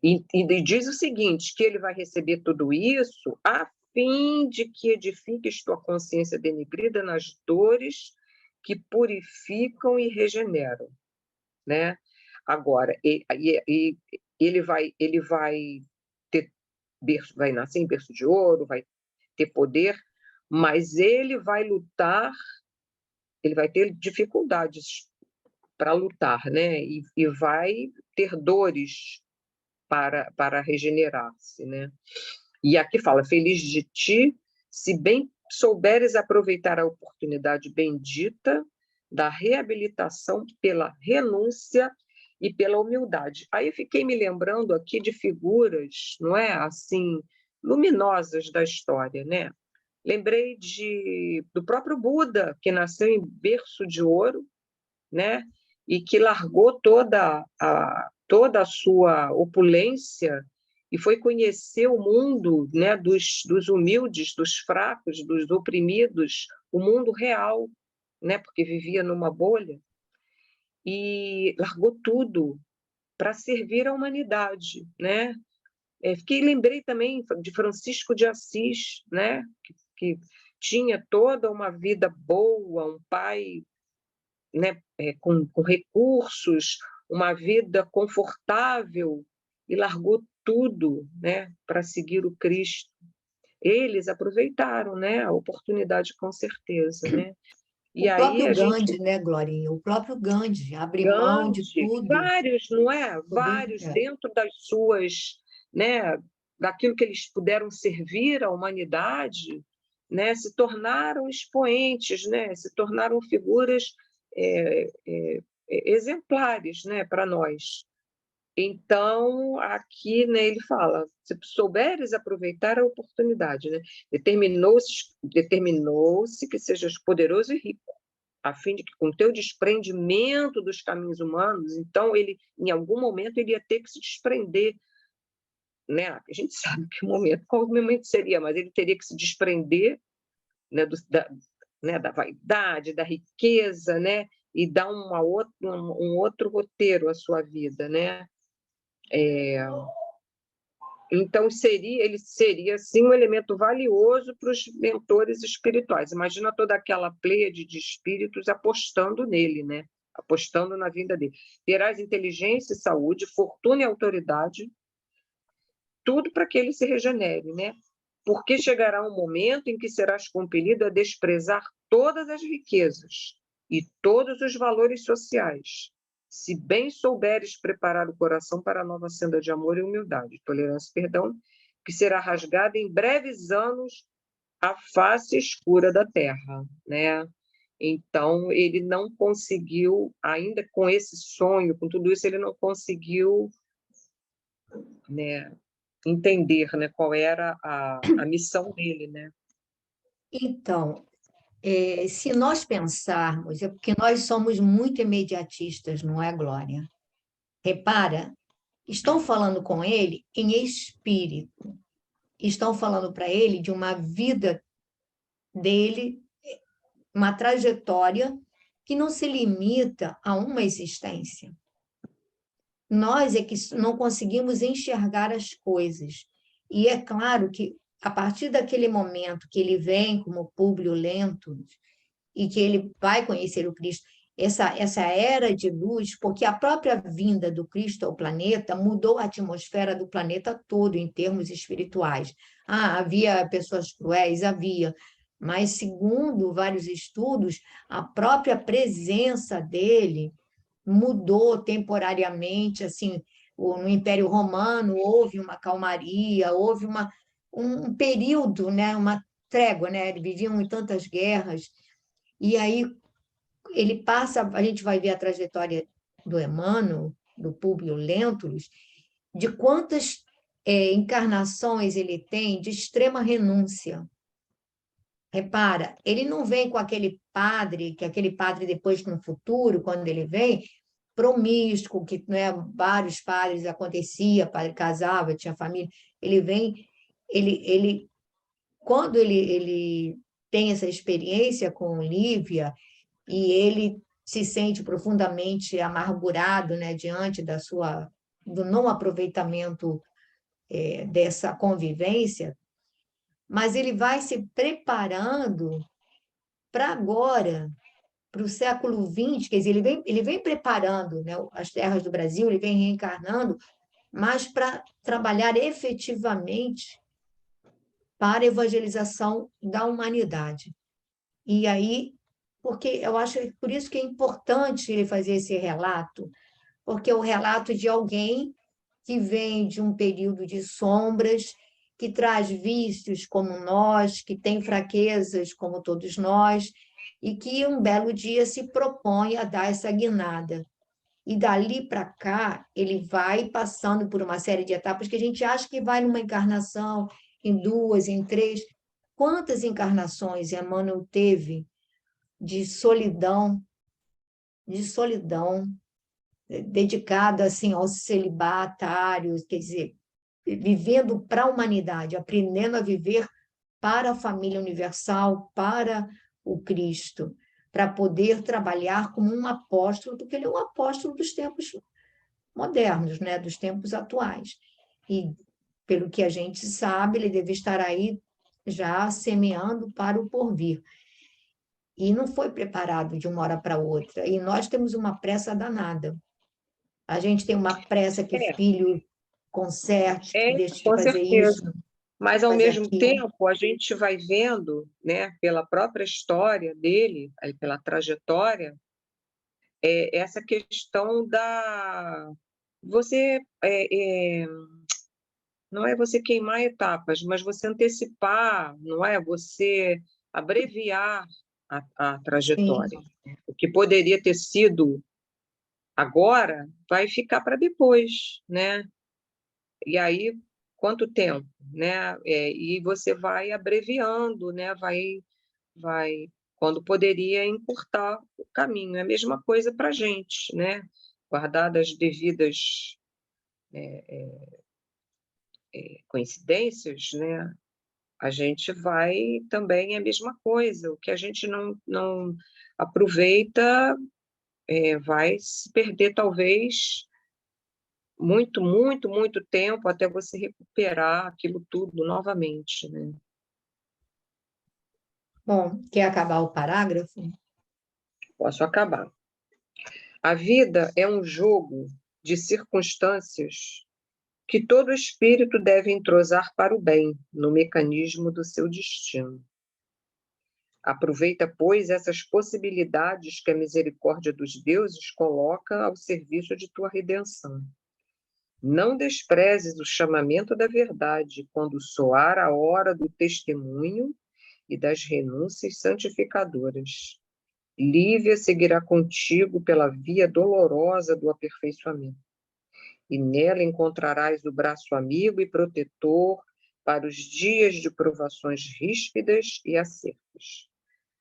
E diz o seguinte, que ele vai receber tudo isso a fim de que edifiques tua consciência denegrida nas dores que purificam e regeneram, né? Agora, ele vai ter vai nascer em berço de ouro, vai ter poder, mas ele vai lutar, ele vai ter dificuldades para lutar, né? E vai ter dores para regenerar-se, né? E aqui fala: feliz de ti, se bem souberes aproveitar a oportunidade bendita da reabilitação pela renúncia e pela humildade. Aí eu fiquei me lembrando aqui de figuras, não é, assim, luminosas da história, né? Lembrei do próprio Buda, que nasceu em berço de ouro, né? E que largou toda a sua opulência e foi conhecer o mundo, né, dos humildes, dos fracos, dos oprimidos, o mundo real, né, porque vivia numa bolha, e largou tudo para servir a humanidade, né? Lembrei também de Francisco de Assis, né, que tinha toda uma vida boa, um pai, né, com recursos, uma vida confortável, e largou tudo, né, para seguir o Cristo. Eles aproveitaram, né, a oportunidade, com certeza, né? E O aí próprio a gente... Gandhi, né, Glorinha? O próprio Gandhi abre mão de Gandhi, tudo. vários, não é? Vários É. dentro das suas, né, daquilo que eles puderam servir à humanidade, né, se tornaram expoentes, né, se tornaram figuras exemplares, né, para nós. Então, aqui, né, ele fala: se souberes aproveitar a oportunidade, né, determinou-se que sejas poderoso e rico, a fim de que, com teu desprendimento dos caminhos humanos, então ele, em algum momento, ele ia ter que se desprender, né? A gente sabe qual momento seria, mas ele teria que se desprender, né, da vaidade, da riqueza, né? E dar um outro roteiro à sua vida, né? Então, ele seria, sim, um elemento valioso para os mentores espirituais. Imagina toda aquela pleiade de espíritos apostando nele, né? Apostando na vinda dele. Terás inteligência e saúde, fortuna e autoridade, tudo para que ele se regenere, né? Porque chegará um momento em que serás compelido a desprezar todas as riquezas e todos os valores sociais, se bem souberes preparar o coração para a nova senda de amor e humildade, tolerância e perdão, que será rasgada em breves anos a face escura da terra, né? Então, ele não conseguiu, ainda com esse sonho, com tudo isso, ele não conseguiu, né, entender, né, qual era a missão dele, né? Então, se nós pensarmos, é porque nós somos muito imediatistas, não é, Glória? Repara, estão falando com ele em espírito, estão falando para ele de uma vida dele, uma trajetória que não se limita a uma existência. nós é que não conseguimos enxergar as coisas. E é claro que, a partir daquele momento que ele vem como Públio Lentulus e que ele vai conhecer o Cristo, essa era de luz, porque a própria vinda do Cristo ao planeta mudou a atmosfera do planeta todo em termos espirituais. Havia pessoas cruéis? Havia, mas, segundo vários estudos, a própria presença dele mudou temporariamente, assim, no Império Romano houve uma calmaria, houve um período, né, uma trégua, né, eles viviam em tantas guerras, e aí ele passa, a gente vai ver a trajetória do Emmanuel, do Públio Lentulus, de quantas encarnações ele tem de extrema renúncia. Repara, ele não vem com aquele padre, que aquele padre depois, no futuro, quando ele vem, promíscuo, que, né, vários padres acontecia, padre casava, tinha família. Ele vem, quando ele tem essa experiência com Lívia e ele se sente profundamente amargurado, né, diante do não aproveitamento dessa convivência, mas ele vai se preparando para agora, para o século XX, quer dizer, ele vem preparando, né, as terras do Brasil, ele vem reencarnando, mas para trabalhar efetivamente para a evangelização da humanidade. E aí, porque eu acho que por isso que é importante ele fazer esse relato, porque é o relato de alguém que vem de um período de sombras, que traz vícios como nós, que tem fraquezas como todos nós, e que um belo dia se propõe a dar essa guinada. E dali para cá, ele vai passando por uma série de etapas que a gente acha que vai numa encarnação, em duas, em três. Quantas encarnações Emmanuel teve de solidão, dedicada assim, aos celibatários, quer dizer, vivendo para a humanidade, aprendendo a viver para a família universal, para o Cristo, para poder trabalhar como um apóstolo, porque ele é um apóstolo dos tempos modernos, né? Dos tempos atuais. E, pelo que a gente sabe, ele deve estar aí já semeando para o porvir. E não foi preparado de uma hora para outra. E nós temos uma pressa danada. A gente tem uma pressa que filho conserte, que deixe de com fazer certeza. isso, Mas, ao fazer mesmo aquilo. tempo, a gente vai vendo, né, pela própria história dele, pela trajetória, essa questão da... não é você queimar etapas, mas você antecipar, não é? Você abreviar a trajetória. Sim. O que poderia ter sido agora vai ficar para depois, né? E aí, quanto tempo, né? E você vai abreviando, né? Vai, quando poderia encurtar o caminho. É a mesma coisa para a gente, né? Guardadas as devidas coincidências, né? A gente vai também é a mesma coisa. O que a gente não aproveita vai se perder, talvez, muito, muito, muito tempo até você recuperar aquilo tudo novamente, né? Bom, quer acabar o parágrafo? Posso acabar. A vida é um jogo de circunstâncias que todo espírito deve entrosar para o bem no mecanismo do seu destino. Aproveita, pois, essas possibilidades que a misericórdia dos deuses coloca ao serviço de tua redenção. Não desprezes o chamamento da verdade quando soar a hora do testemunho e das renúncias santificadoras. Lívia seguirá contigo pela via dolorosa do aperfeiçoamento, e nela encontrarás o braço amigo e protetor para os dias de provações ríspidas e acertas.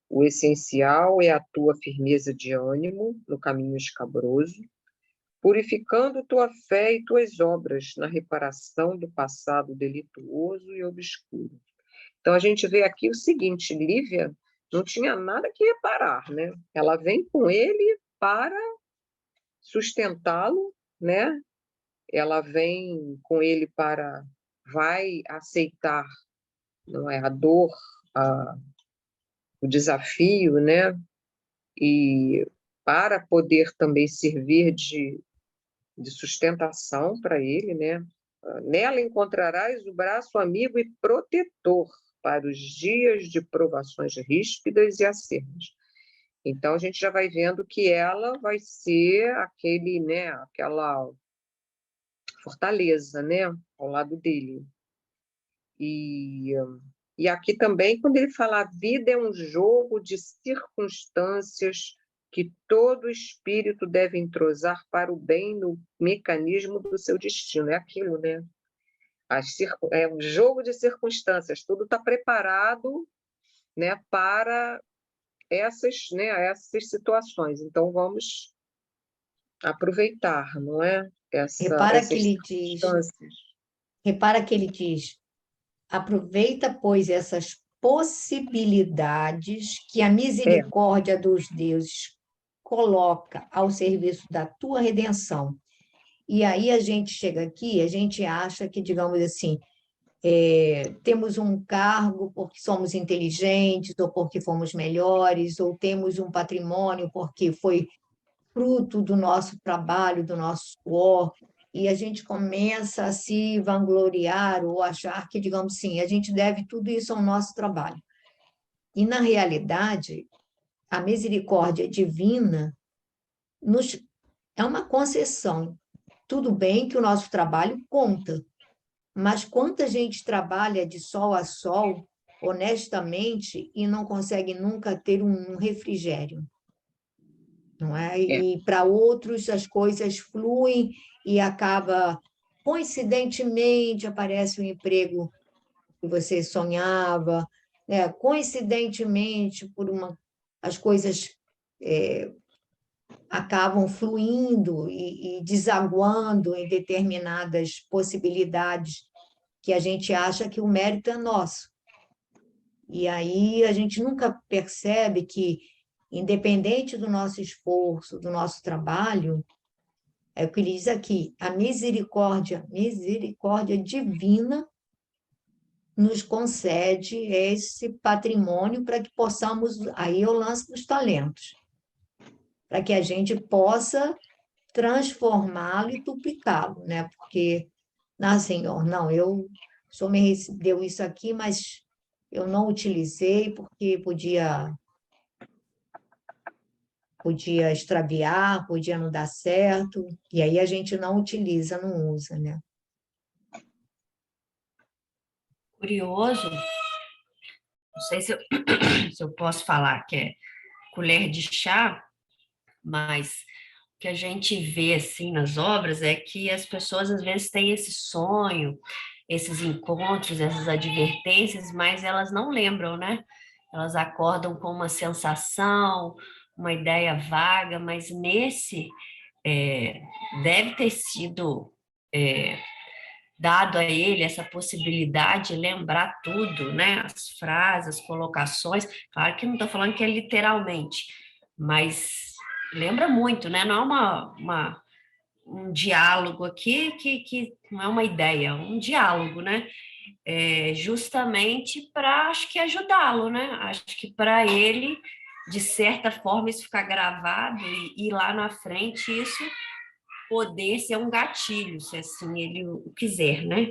O essencial é a tua firmeza de ânimo no caminho escabroso, purificando tua fé e tuas obras na reparação do passado delituoso e obscuro. Então, a gente vê aqui o seguinte: Lívia não tinha nada que reparar, né? Ela vem com ele para sustentá-lo, né? ela vem com ele vai aceitar, não é, a dor, o desafio, né? E para poder também servir de sustentação para ele, né? Nela encontrarás o braço amigo e protetor para os dias de provações ríspidas e acerbas. Então, a gente já vai vendo que ela vai ser aquela fortaleza, né, ao lado dele. E aqui também, quando ele fala a vida é um jogo de circunstâncias que todo espírito deve entrosar para o bem no mecanismo do seu destino. É aquilo, né? É um jogo de circunstâncias, tudo está preparado, né, para essas situações. Então, vamos aproveitar, não é? Repara que Essas ele diz, circunstâncias. repara que ele diz, aproveita, pois, essas possibilidades que a misericórdia dos deuses coloca ao serviço da tua redenção. E aí a gente chega aqui, a gente acha que, digamos assim, temos um cargo porque somos inteligentes, ou porque fomos melhores, ou temos um patrimônio porque foi fruto do nosso trabalho, do nosso suor, e a gente começa a se vangloriar ou achar que, digamos assim, a gente deve tudo isso ao nosso trabalho. E, na realidade, a misericórdia divina é uma concessão. Tudo bem que o nosso trabalho conta, mas quanta gente trabalha de sol a sol, honestamente, e não consegue nunca ter um refrigério, não é? E para outros as coisas fluem e acaba, coincidentemente, aparece um emprego que você sonhava, né? Coincidentemente, as coisas acabam fluindo e desaguando em determinadas possibilidades que a gente acha que o mérito é nosso. E aí a gente nunca percebe que, independente do nosso esforço, do nosso trabalho, é o que ele diz aqui, a misericórdia divina nos concede esse patrimônio para que possamos, aí é o lance dos talentos, para que a gente possa transformá-lo e duplicá-lo, né? Porque, Senhor, não, o Senhor me deu isso aqui, mas eu não utilizei porque podia extraviar, podia não dar certo, e aí a gente não utiliza, não usa, né? Curioso, não sei se eu, se eu posso falar que é colher de chá, mas o que a gente vê assim nas obras é que as pessoas às vezes têm esse sonho, esses encontros, essas advertências, mas elas não lembram, né? Elas acordam com uma sensação, uma ideia vaga, mas deve ter sido dado a ele essa possibilidade de lembrar tudo, né? As frases, as colocações. Claro que não estou falando que é literalmente, mas lembra muito, né? Não é um diálogo aqui que não é uma ideia, é um diálogo, né? Justamente para, acho que, ajudá-lo, né? Acho que para ele, de certa forma, isso ficar gravado e lá na frente isso poder ser um gatilho, se assim ele o quiser, né?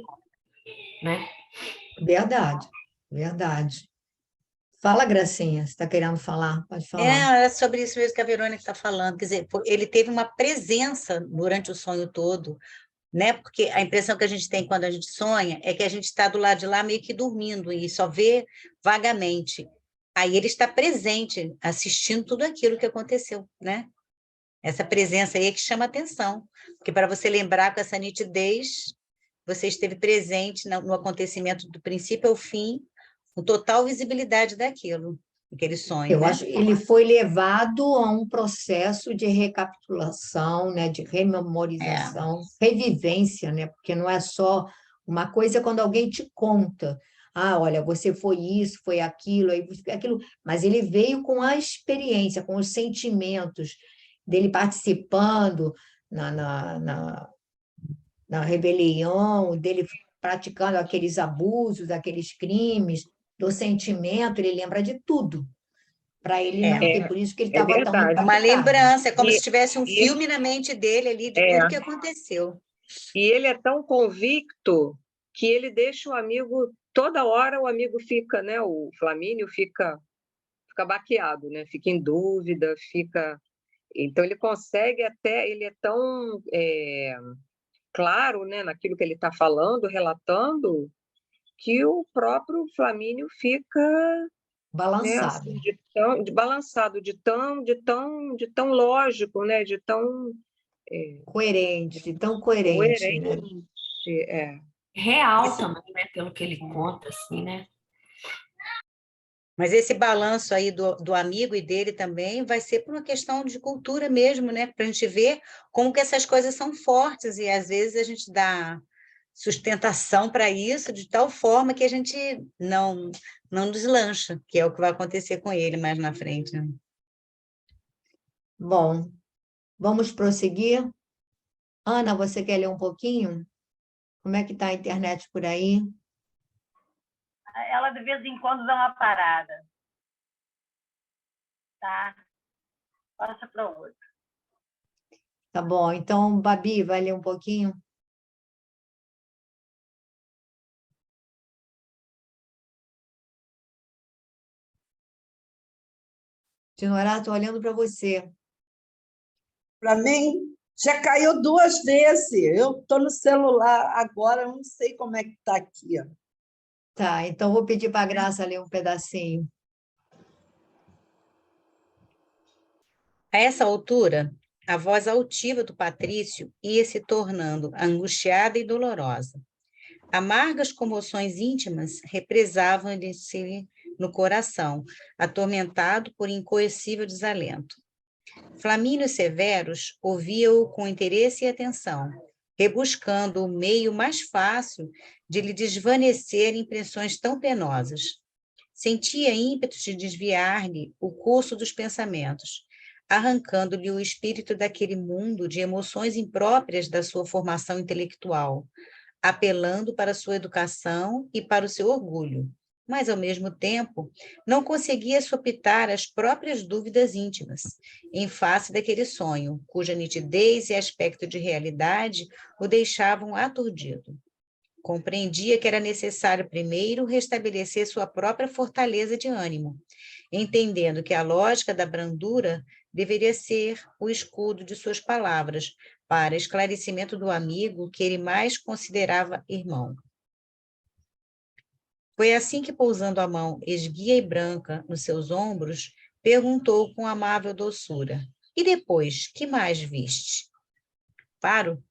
Verdade, verdade. Fala, Gracinha, você está querendo falar? Pode falar. É sobre isso mesmo que a Verônica está falando. Quer dizer, ele teve uma presença durante o sonho todo, né? Porque a impressão que a gente tem quando a gente sonha é que a gente está do lado de lá meio que dormindo e só vê vagamente. Aí ele está presente, assistindo tudo aquilo que aconteceu, né? Essa presença aí é que chama atenção, porque para você lembrar com essa nitidez, você esteve presente no acontecimento do princípio ao fim, com total visibilidade daquilo, aquele sonho, Eu né? acho que ele foi levado a um processo de recapitulação, né, de rememorização, revivência, né, porque não é só uma coisa quando alguém te conta, olha, você foi isso, foi aquilo, aí aquilo, mas ele veio com a experiência, com os sentimentos dele participando na na rebelião, dele praticando aqueles abusos, aqueles crimes, do sentimento, ele lembra de tudo. Para ele não ter, por isso que ele É estava tão verdade. É uma impactado. lembrança, é como E, se tivesse um e, filme na mente dele ali de tudo que aconteceu. e ele é tão convicto que ele deixa o amigo, toda hora o amigo fica, né? O Flamínio fica baqueado, né? Fica em dúvida, fica. Então ele consegue até, ele é tão claro, né, naquilo que ele está falando, relatando, que o próprio Flamínio fica, né, Balançado. assim, de balançado, de tão lógico, né, de tão Coerente, tão coerente, né? coerente, é. Real também, né? Pelo que ele conta, assim, né? Mas esse balanço aí do amigo e dele também vai ser por uma questão de cultura mesmo, né? Para a gente ver como que essas coisas são fortes e às vezes a gente dá sustentação para isso de tal forma que a gente não deslancha, que é o que vai acontecer com ele mais na frente, né? Bom, vamos prosseguir? Ana, você quer ler um pouquinho? Como é que está a internet por aí? Ela, de vez em quando, dá uma parada. Tá? Passa para outra. Tá bom, então, Babi, vai ler um pouquinho? Dinorá, estou olhando para você. Para mim, já caiu 2 vezes. Eu estou no celular agora, eu não sei como é que está aqui. Ó. Tá, então vou pedir para a Graça ler um pedacinho. A essa altura, a voz altiva do Patrício ia se tornando angustiada e dolorosa. Amargas comoções íntimas represavam-lhe-se no coração, atormentado por incoercível desalento. Flamínio Severus ouvia-o com interesse e atenção, rebuscando o meio mais fácil de lhe desvanecer impressões tão penosas. Sentia ímpetos de desviar-lhe o curso dos pensamentos, arrancando-lhe o espírito daquele mundo de emoções impróprias da sua formação intelectual, apelando para a sua educação e para o seu orgulho, mas, ao mesmo tempo, não conseguia sopitar as próprias dúvidas íntimas, em face daquele sonho, cuja nitidez e aspecto de realidade o deixavam aturdido. Compreendia que era necessário primeiro restabelecer sua própria fortaleza de ânimo, entendendo que a lógica da brandura deveria ser o escudo de suas palavras, para esclarecimento do amigo que ele mais considerava irmão. Foi assim que, pousando a mão esguia e branca nos seus ombros, perguntou com amável doçura: e depois, que mais viste? Paro?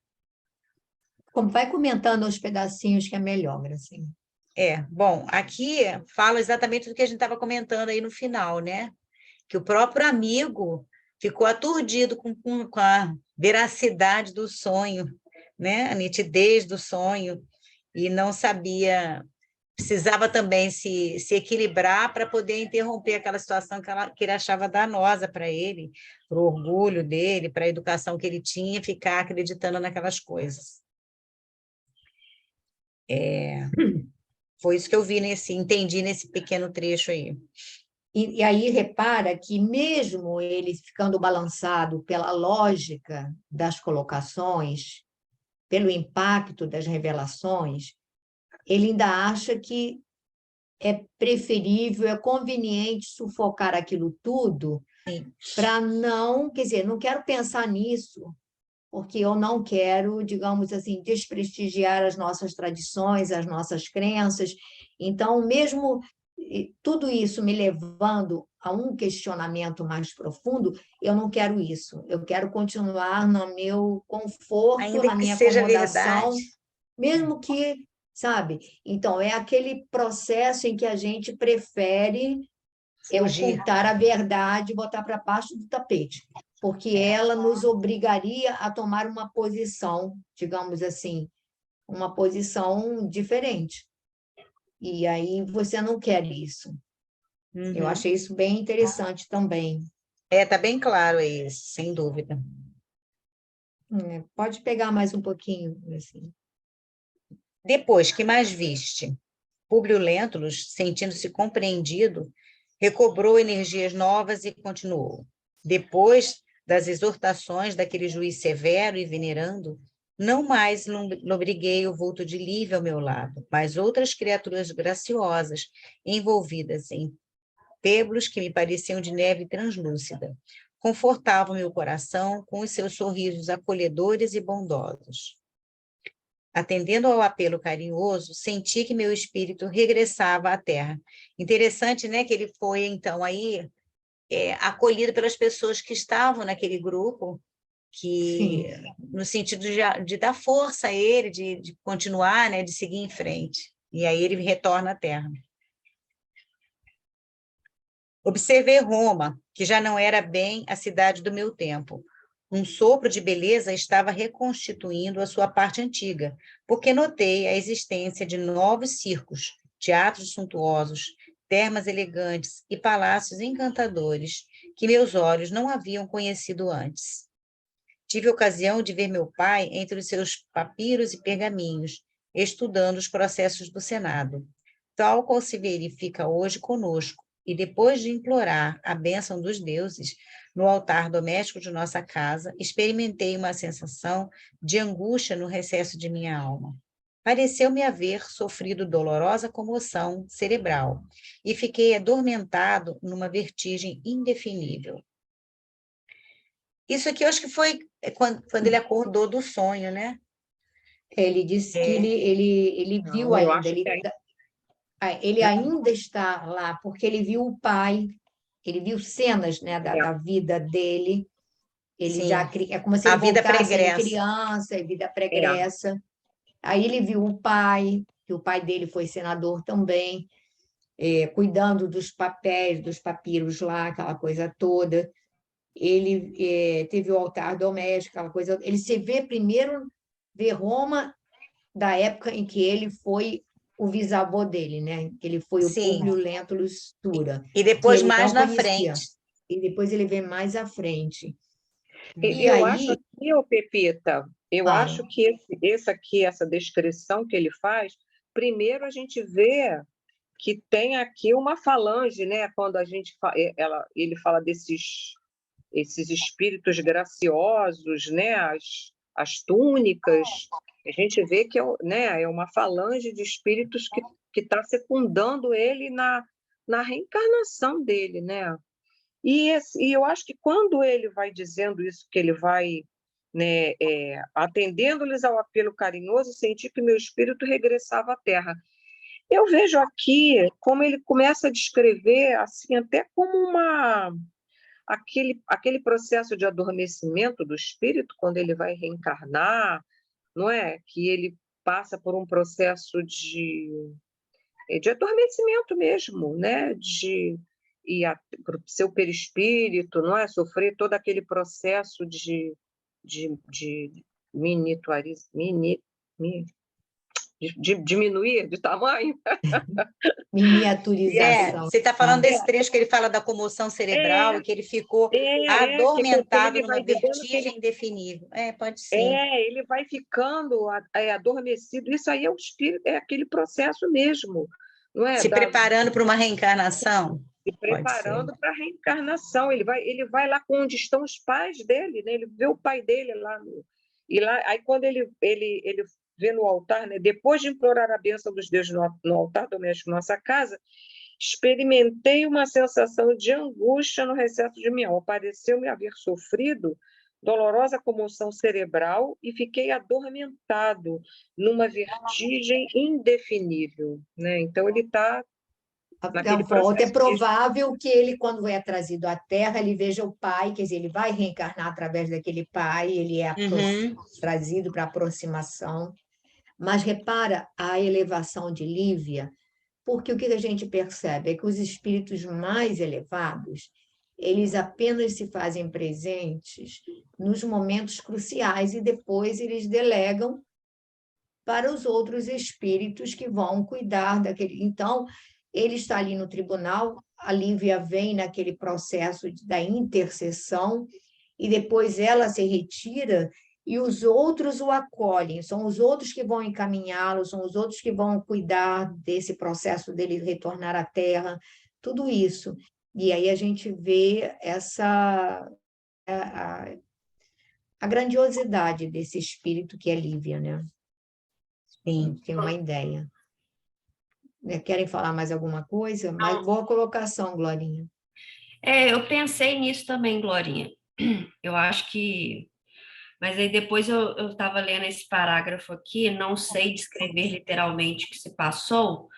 Vai comentando os pedacinhos que é melhor, Gracinha. Bom, aqui fala exatamente do que a gente estava comentando aí no final, né? Que o próprio amigo ficou aturdido com a veracidade do sonho, né? A nitidez do sonho, e não sabia, precisava também se equilibrar para poder interromper aquela situação que ele achava danosa para ele, para o orgulho dele, para a educação que ele tinha, ficar acreditando naquelas coisas. Foi isso que eu entendi nesse pequeno trecho aí. E aí repara que mesmo ele ficando balançado pela lógica das colocações, pelo impacto das revelações, ele ainda acha que é preferível, é conveniente sufocar aquilo tudo para não, quer dizer, não quero pensar nisso, porque eu não quero, digamos assim, desprestigiar as nossas tradições, as nossas crenças. Então, mesmo tudo isso me levando a um questionamento mais profundo, eu não quero isso. Eu quero continuar no meu conforto, Ainda na que minha seja acomodação, verdade. mesmo que, sabe? Então, é aquele processo em que a gente prefere Fugir. ocultar a verdade e botar para baixo do tapete, porque ela nos obrigaria a tomar uma posição, digamos assim, uma posição diferente. E aí você não quer isso. Eu achei isso bem interessante também. Está bem claro isso, sem dúvida. Pode pegar mais um pouquinho, assim. Depois, que mais viste? Públio Lentulus, sentindo-se compreendido, recobrou energias novas e continuou. Depois das exortações daquele juiz severo e venerando, não mais lobriguei o vulto de Lívia ao meu lado, mas outras criaturas graciosas, envolvidas em peblos que me pareciam de neve translúcida, confortavam meu coração com os seus sorrisos acolhedores e bondosos. Atendendo ao apelo carinhoso, senti que meu espírito regressava à terra. Interessante, né, que ele foi, então, aí acolhido pelas pessoas que estavam naquele grupo, que no sentido de dar força a ele, de continuar, né, de seguir em frente. E aí ele retorna à terra. Observei Roma, que já não era bem a cidade do meu tempo. Um sopro de beleza estava reconstituindo a sua parte antiga, porque notei a existência de novos circos, teatros suntuosos, termas elegantes e palácios encantadores que meus olhos não haviam conhecido antes. Tive ocasião de ver meu pai entre os seus papiros e pergaminhos, estudando os processos do Senado, tal qual se verifica hoje conosco, e depois de implorar a bênção dos deuses no altar doméstico de nossa casa, experimentei uma sensação de angústia no recesso de minha alma. Pareceu-me haver sofrido dolorosa comoção cerebral e fiquei adormentado numa vertigem indefinível. Isso aqui eu acho que foi quando ele acordou do sonho, né? Ele disse que ele viu Não, eu ainda, acho que ele ainda está lá, porque ele viu o pai, ele viu cenas, né, da vida dele. Ele já é como se a ele vida voltasse em pregressa. criança, a vida pregressa. Aí ele viu o pai, que o pai dele foi senador também, cuidando dos papéis, dos papiros lá, aquela coisa toda. Ele teve o altar doméstico, aquela coisa. Ele se vê primeiro, vê Roma da época em que ele foi o bisavô dele, né? Ele foi o Sim. Públio Lentulus Tura, E que depois ele mais não na conhecia. frente. E depois ele vê mais à frente. E Eu aí, acho aqui, ô Pepita, eu acho que essa descrição que ele faz, primeiro a gente vê que tem aqui uma falange, né? Quando a gente ele fala desses esses espíritos graciosos, né? As túnicas, a gente vê que é uma falange de espíritos que está secundando ele na reencarnação dele, né? E eu acho que quando ele vai dizendo isso, que ele vai, né, atendendo-lhes ao apelo carinhoso, senti que meu espírito regressava à terra. Eu vejo aqui como ele começa a descrever, assim, até como aquele processo de adormecimento do espírito, quando ele vai reencarnar, não é? Que ele passa por um processo de adormecimento mesmo, né? Para o seu perispírito, não é? Sofrer todo aquele processo de diminuir de tamanho. miniaturização. Você está falando desse trecho que ele fala da comoção cerebral e que ele ficou adormentado ele vai numa dizendo vertigem indefinível. Pode ser. Ele vai ficando adormecido. Isso aí é o espírito, é aquele processo mesmo, não é? Se preparando para uma reencarnação. Se preparando para a reencarnação. Ele vai lá onde estão os pais dele, né? Ele vê o pai dele lá. E lá, aí quando ele vê no altar, né? Depois de implorar a bênção dos deuses no altar doméstico da nossa casa, experimentei uma sensação de angústia no recesso de minha alma. Pareceu-me haver sofrido dolorosa comoção cerebral e fiquei adormentado numa vertigem indefinível, né? Então ele está naquele processo. É provável que ele, quando é trazido à Terra, ele veja o pai, quer dizer, ele vai reencarnar através daquele pai, ele é trazido para aproximação. Mas repara a elevação de Lívia, porque o que a gente percebe é que os espíritos mais elevados, eles apenas se fazem presentes nos momentos cruciais e depois eles delegam para os outros espíritos que vão cuidar daquele. Então, ele está ali no tribunal, a Lívia vem naquele processo da intercessão e depois ela se retira e os outros o acolhem, são os outros que vão encaminhá-lo, são os outros que vão cuidar desse processo dele retornar à Terra, tudo isso. E aí a gente vê a grandiosidade desse espírito que é Lívia, né? Sim. Tem uma ideia. Querem falar mais alguma coisa? Mas Não. boa colocação, Glorinha. Eu pensei nisso também, Glorinha. Eu acho que... Mas aí depois eu estava lendo esse parágrafo aqui, não sei descrever literalmente o que se passou,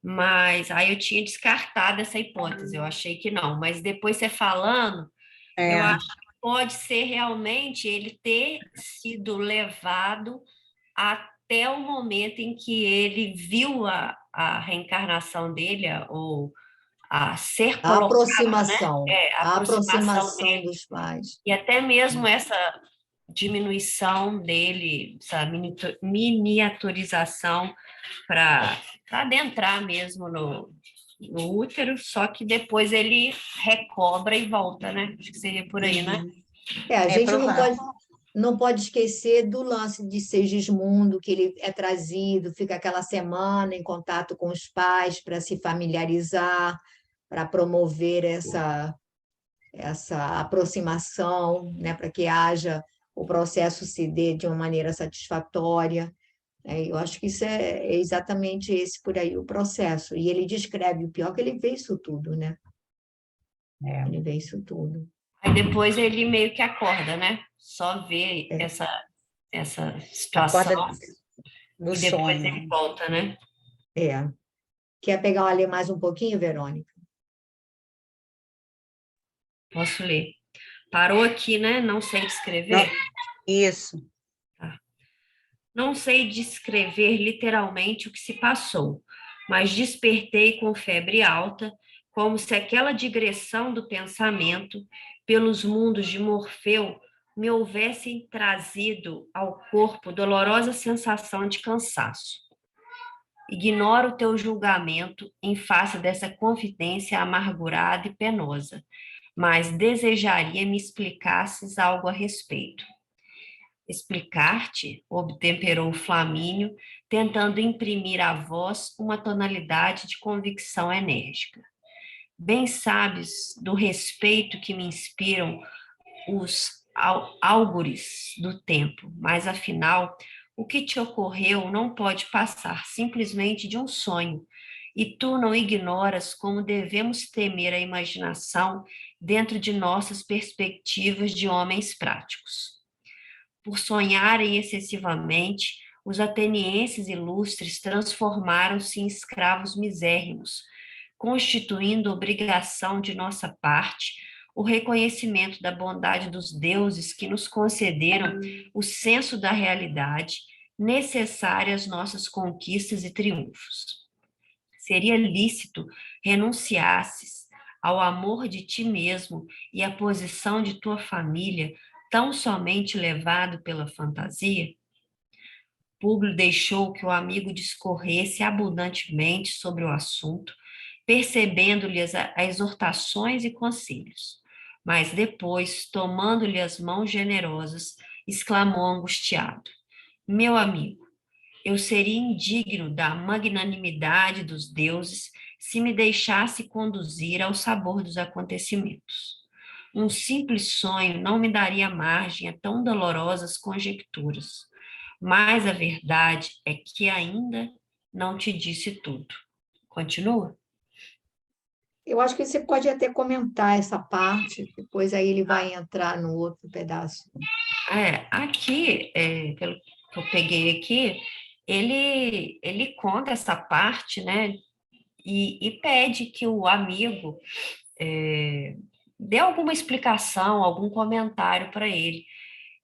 mas aí eu tinha descartado essa hipótese, eu achei que não. Mas depois você falando, eu acho que pode ser realmente ele ter sido levado até o momento em que ele viu a reencarnação dele, ou a ser A colocado, aproximação, a a aproximação aproximação dele, dos pais. e até mesmo essa diminuição dele, essa miniaturização para adentrar mesmo no útero, só que depois ele recobra e volta, né? Acho que seria por aí, né? A gente provável. não pode esquecer do lance de Segismundo, que ele é trazido, fica aquela semana em contato com os pais para se familiarizar, para promover essa aproximação, né, para que haja o processo se dê de uma maneira satisfatória. Eu acho que isso é exatamente esse por aí o processo. E ele descreve, o pior que ele vê isso tudo, né? Ele vê isso tudo. Aí depois ele meio que acorda, né? Só vê essa situação Acorda do e depois sonho. ele volta, né? Quer pegar ler mais um pouquinho, Verônica? Posso ler. Parou aqui, né? Não sei descrever. Não, isso. Não sei descrever literalmente o que se passou, mas despertei com febre alta, como se aquela digressão do pensamento pelos mundos de Morfeu me houvessem trazido ao corpo dolorosa sensação de cansaço. Ignoro o teu julgamento em face dessa confidência amargurada e penosa, mas desejaria me explicasses algo a respeito. Explicar-te, obtemperou Flamínio, tentando imprimir à voz uma tonalidade de convicção enérgica. Bem sabes do respeito que me inspiram os álgures do tempo, mas afinal, o que te ocorreu não pode passar simplesmente de um sonho, e tu não ignoras como devemos temer a imaginação dentro de nossas perspectivas de homens práticos. Por sonharem excessivamente, os atenienses ilustres transformaram-se em escravos misérrimos, constituindo obrigação de nossa parte o reconhecimento da bondade dos deuses que nos concederam o senso da realidade necessária às nossas conquistas e triunfos. Seria lícito renunciasses ao amor de ti mesmo e à posição de tua família tão somente levado pela fantasia? Públio deixou que o amigo discorresse abundantemente sobre o assunto, percebendo-lhe as exortações e conselhos. Mas depois, tomando-lhe as mãos generosas, exclamou angustiado: meu amigo, eu seria indigno da magnanimidade dos deuses se me deixasse conduzir ao sabor dos acontecimentos. Um simples sonho não me daria margem a tão dolorosas conjecturas, mas a verdade é que ainda não te disse tudo. Continua? Eu acho que você pode até comentar essa parte, depois aí ele vai entrar no outro pedaço. Aqui, pelo que eu peguei aqui, ele conta essa parte, né? E pede que o amigo dê alguma explicação, algum comentário para ele.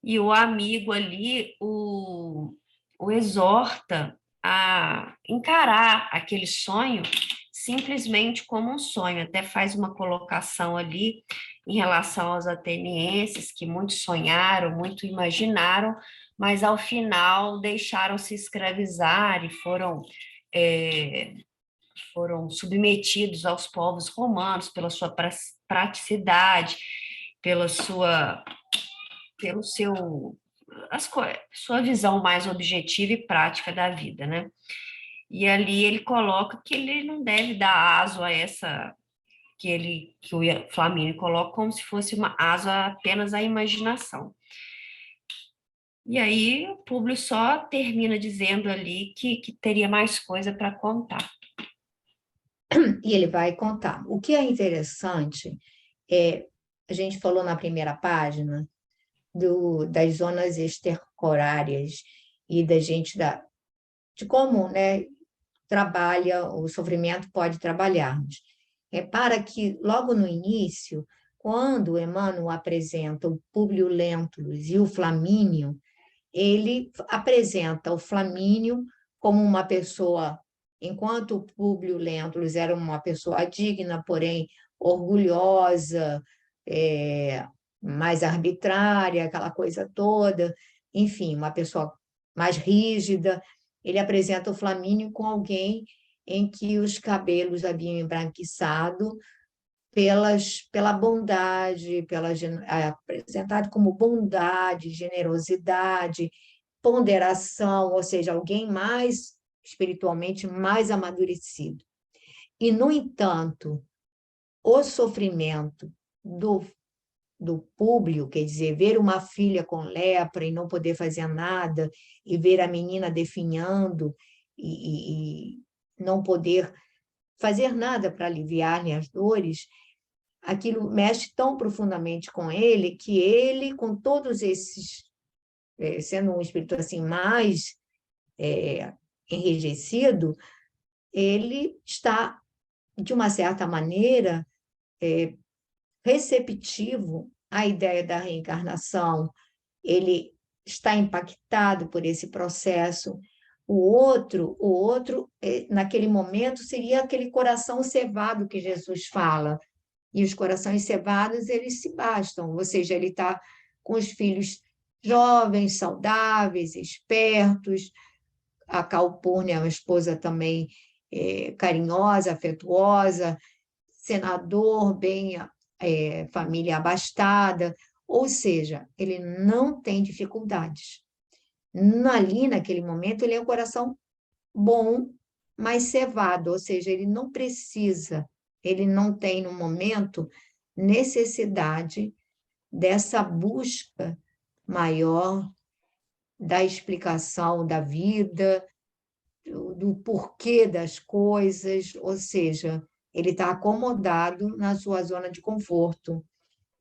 E o amigo ali o exorta a encarar aquele sonho simplesmente como um sonho. Até faz uma colocação ali em relação aos atenienses, que muitos sonharam, muito imaginaram, mas ao final deixaram-se escravizar e foram submetidos aos povos romanos pela sua praticidade, pelo seu sua visão mais objetiva e prática da vida, né? E ali ele coloca que ele não deve dar aso a essa que o Flamínio coloca como se fosse uma asa apenas à imaginação. E aí o Públio só termina dizendo ali que teria mais coisa para contar. E ele vai contar. O que é interessante é, a gente falou na primeira página das zonas extracorpóreas e de como, né, trabalha, o sofrimento pode trabalhar-nos. Repara que, logo no início, quando Emmanuel apresenta o Públio Lentulus e o Flamínio, ele apresenta o Flamínio como uma pessoa, enquanto o Públio Lentulus era uma pessoa digna, porém orgulhosa, mais arbitrária, aquela coisa toda, enfim, uma pessoa mais rígida. Ele apresenta o Flamínio com alguém em que os cabelos haviam embranquiçado pela bondade, apresentado como bondade, generosidade, ponderação, ou seja, alguém mais espiritualmente mais amadurecido. E, no entanto, o sofrimento do Públio, quer dizer, ver uma filha com lepra e não poder fazer nada, e ver a menina definhando e não poder fazer nada para aliviar-lhe as dores, aquilo mexe tão profundamente com ele que ele, com todos esses, sendo um espírito assim mais enrijecido, ele está, de uma certa maneira, receptivo à ideia da reencarnação, ele está impactado por esse processo. O outro, naquele momento, seria aquele coração cevado que Jesus fala. E os corações cevados, eles se bastam, ou seja, ele está com os filhos jovens, saudáveis, espertos, a Calpurnia, uma esposa também carinhosa, afetuosa, senador, bem, família abastada, ou seja, ele não tem dificuldades. Ali, naquele momento, ele é um coração bom, mas cevado, ou seja, ele não precisa, ele não tem, no momento, necessidade dessa busca maior da explicação da vida, do porquê das coisas, ou seja, ele está acomodado na sua zona de conforto.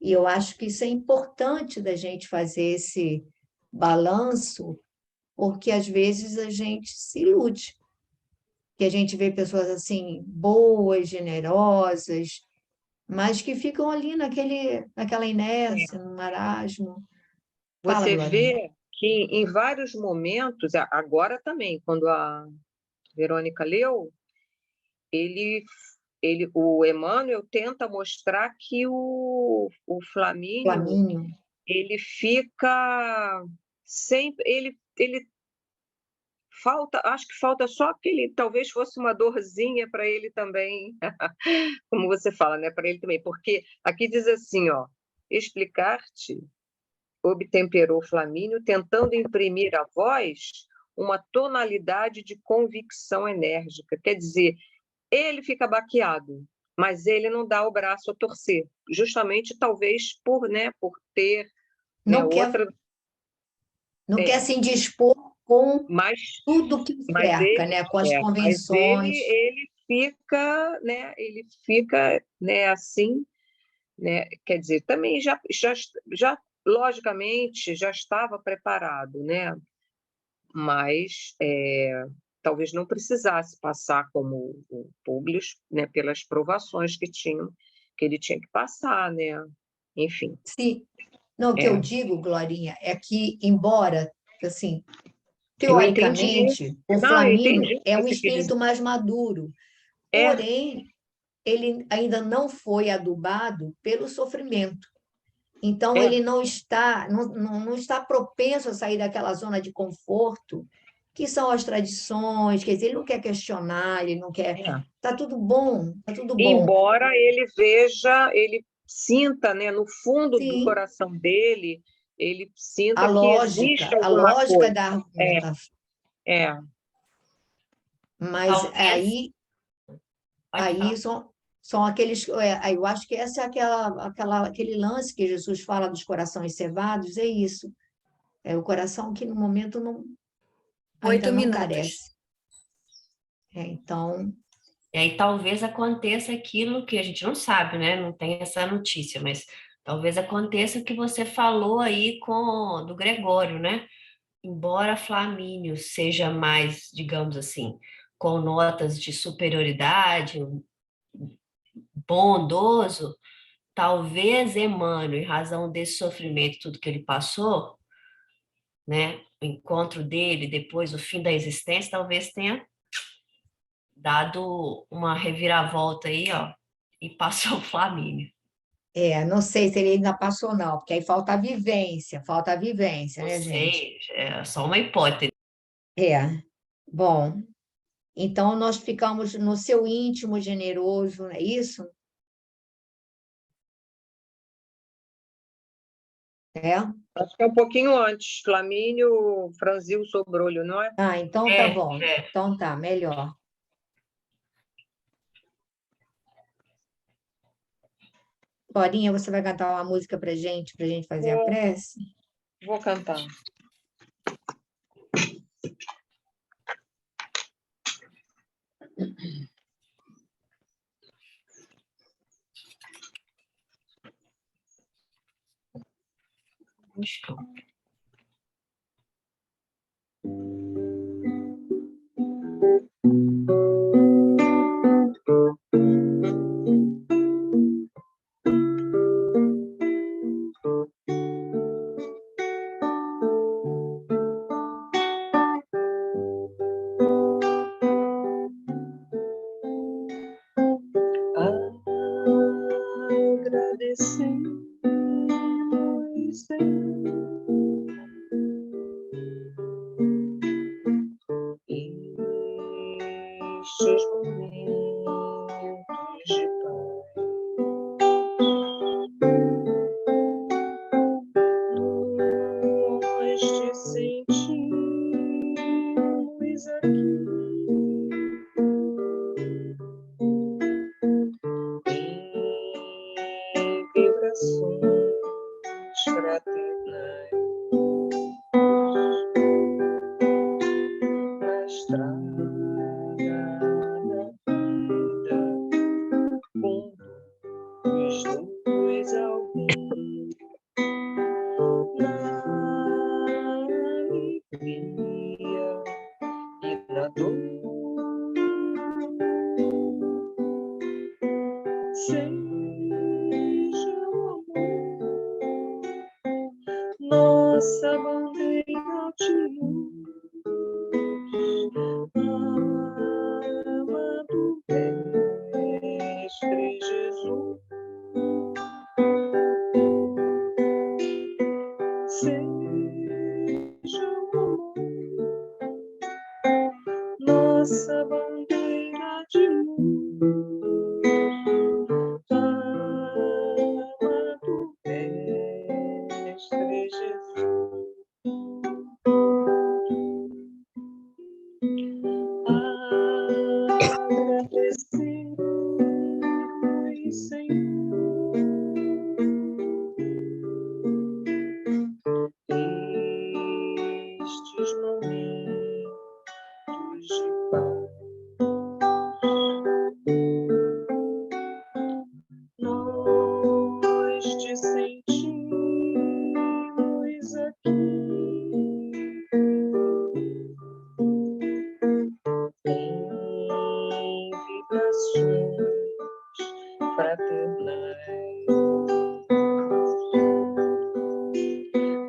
E eu acho que isso é importante da gente fazer esse balanço, porque às vezes a gente se ilude, que a gente vê pessoas assim boas, generosas, mas que ficam ali naquela inércia, no marasmo. Fala, Você Glorinha. vê que em vários momentos, agora também, quando a Verônica leu, o Emmanuel tenta mostrar que o Flamínio, ele fica sempre, ele acho que falta só aquele, talvez fosse uma dorzinha para ele também, como você fala, né, para ele também, porque aqui diz assim, ó, explicar-te, obtemperou Flamínio, tentando imprimir à voz uma tonalidade de convicção enérgica, quer dizer, ele fica baqueado, mas ele não dá o braço a torcer, justamente talvez por ter não outra... Não quer se indispor com mas, tudo que cerca, né? Com as convenções. Mas ele fica, assim, né? Quer dizer, também já logicamente já estava preparado, né? Mas talvez não precisasse passar como o Públio, né? Pelas provações que ele tinha que passar, né? Enfim. Sim. Não, o que eu digo, Glorinha, é que, embora, assim, Eu entendi. teoricamente, o Flamínio é um espírito mais maduro, porém, ele ainda não foi adubado pelo sofrimento. Então, ele não está propenso a sair daquela zona de conforto, que são as tradições, quer dizer, ele não quer questionar, ele não quer... Está tudo bom, está tudo bom. Embora ele veja, ele sinta, né, no fundo do coração dele, ele sinta que existe a alguma lógica coisa. da argumentação. É. Mas Talvez. Pode aí falar. são aqueles. Eu acho que essa é aquele lance que Jesus fala dos corações cevados, é isso. É o coração que no momento ainda 8 não minutos. carece. Então, E aí talvez aconteça aquilo que a gente não sabe, né? Não tem essa notícia, mas talvez aconteça o que você falou aí do Gregório, né? Embora Flamínio seja mais, digamos assim, com notas de superioridade, bondoso, talvez Emmanuel, em razão desse sofrimento, tudo que ele passou, né? O encontro dele, depois o fim da existência, talvez tenha dado uma reviravolta aí, ó, e passou o Flamínio. não sei se ele ainda passou, não, porque aí falta a vivência, Não né, gente? sei, é só uma hipótese. É, bom, então nós ficamos no seu íntimo generoso, é isso? É? Acho que é um pouquinho antes. Flamínio franziu o sobrolho, não é? Ah, então tá É, bom. é. Então tá, melhor. Florinha, você vai cantar uma música pra gente fazer a prece? Vou cantar. Buscou. Agradecemos, Senhor, estes momentos de paz. Nós te sentimos aqui em vibrações fraternais na estrada da vida, conduz-nos ao bem, na alegria e na dor. Seja o amor nossa bandeira de luz, amado Mestre Jesus. Seja o amor nossa bandeira de luz, amado Mestre Jesus. Agradecemos, Senhor, estes momentos de paz. Nós te sentimos aqui em vibrações fraternais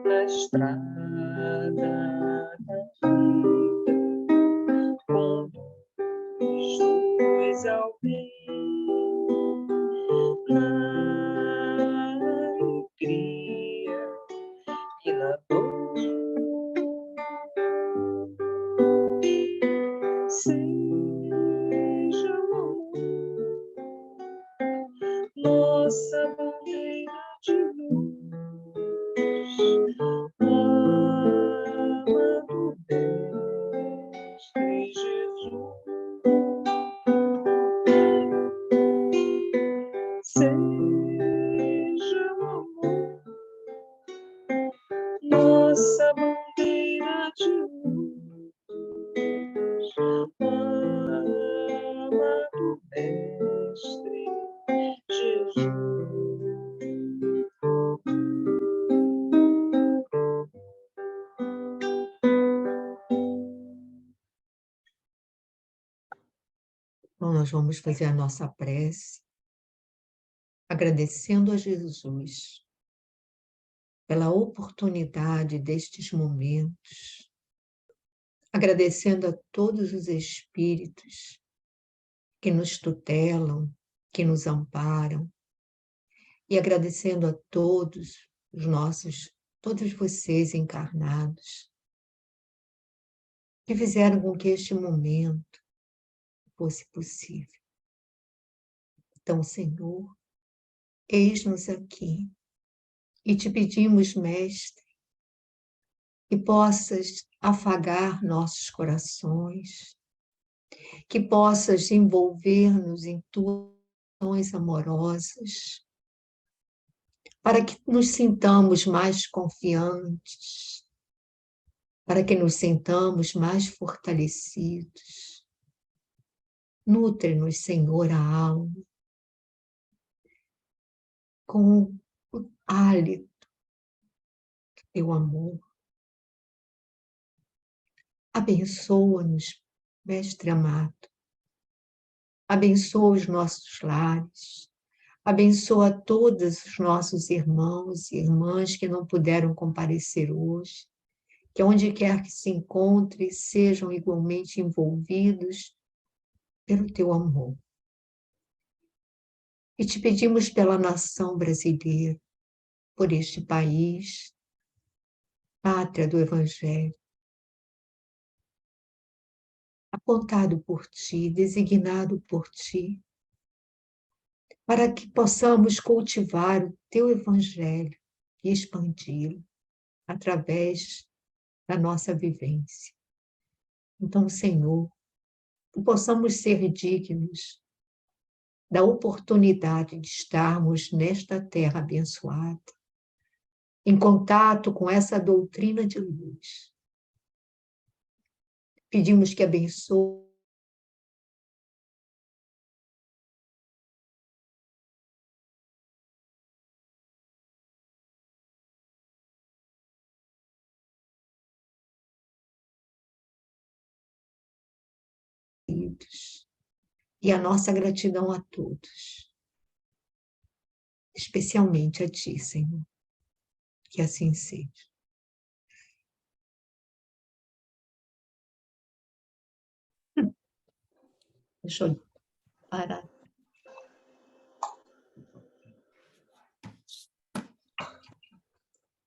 na estrada da vida, conduz ao bem, na alegria e na dor. Seja o amor nossa bandeira de luz, Então, nós vamos fazer a nossa prece, agradecendo a Jesus pela oportunidade destes momentos, agradecendo a todos os espíritos que nos tutelam, que nos amparam, e agradecendo a todos todos vocês encarnados, que fizeram com que este momento fosse possível. Então, Senhor, eis-nos aqui e te pedimos, Mestre, que possas afagar nossos corações, que possas envolver-nos em tuas ações amorosas, para que nos sintamos mais confiantes, para que nos sintamos mais fortalecidos. Nutre-nos, Senhor, a alma, com o hálito do teu amor. Abençoa-nos, Mestre amado. Abençoa os nossos lares. Abençoa todos os nossos irmãos e irmãs que não puderam comparecer hoje. Que onde quer que se encontrem, sejam igualmente envolvidos pelo teu amor. E te pedimos pela nação brasileira, por este país, pátria do Evangelho, apontado por ti, designado por ti, para que possamos cultivar o teu Evangelho e expandi-lo através da nossa vivência. Então, Senhor, que possamos ser dignos da oportunidade de estarmos nesta terra abençoada, em contato com essa doutrina de luz. Pedimos que abençoe e a nossa gratidão a todos, especialmente a ti, Senhor. Que assim seja. Deixa eu parar.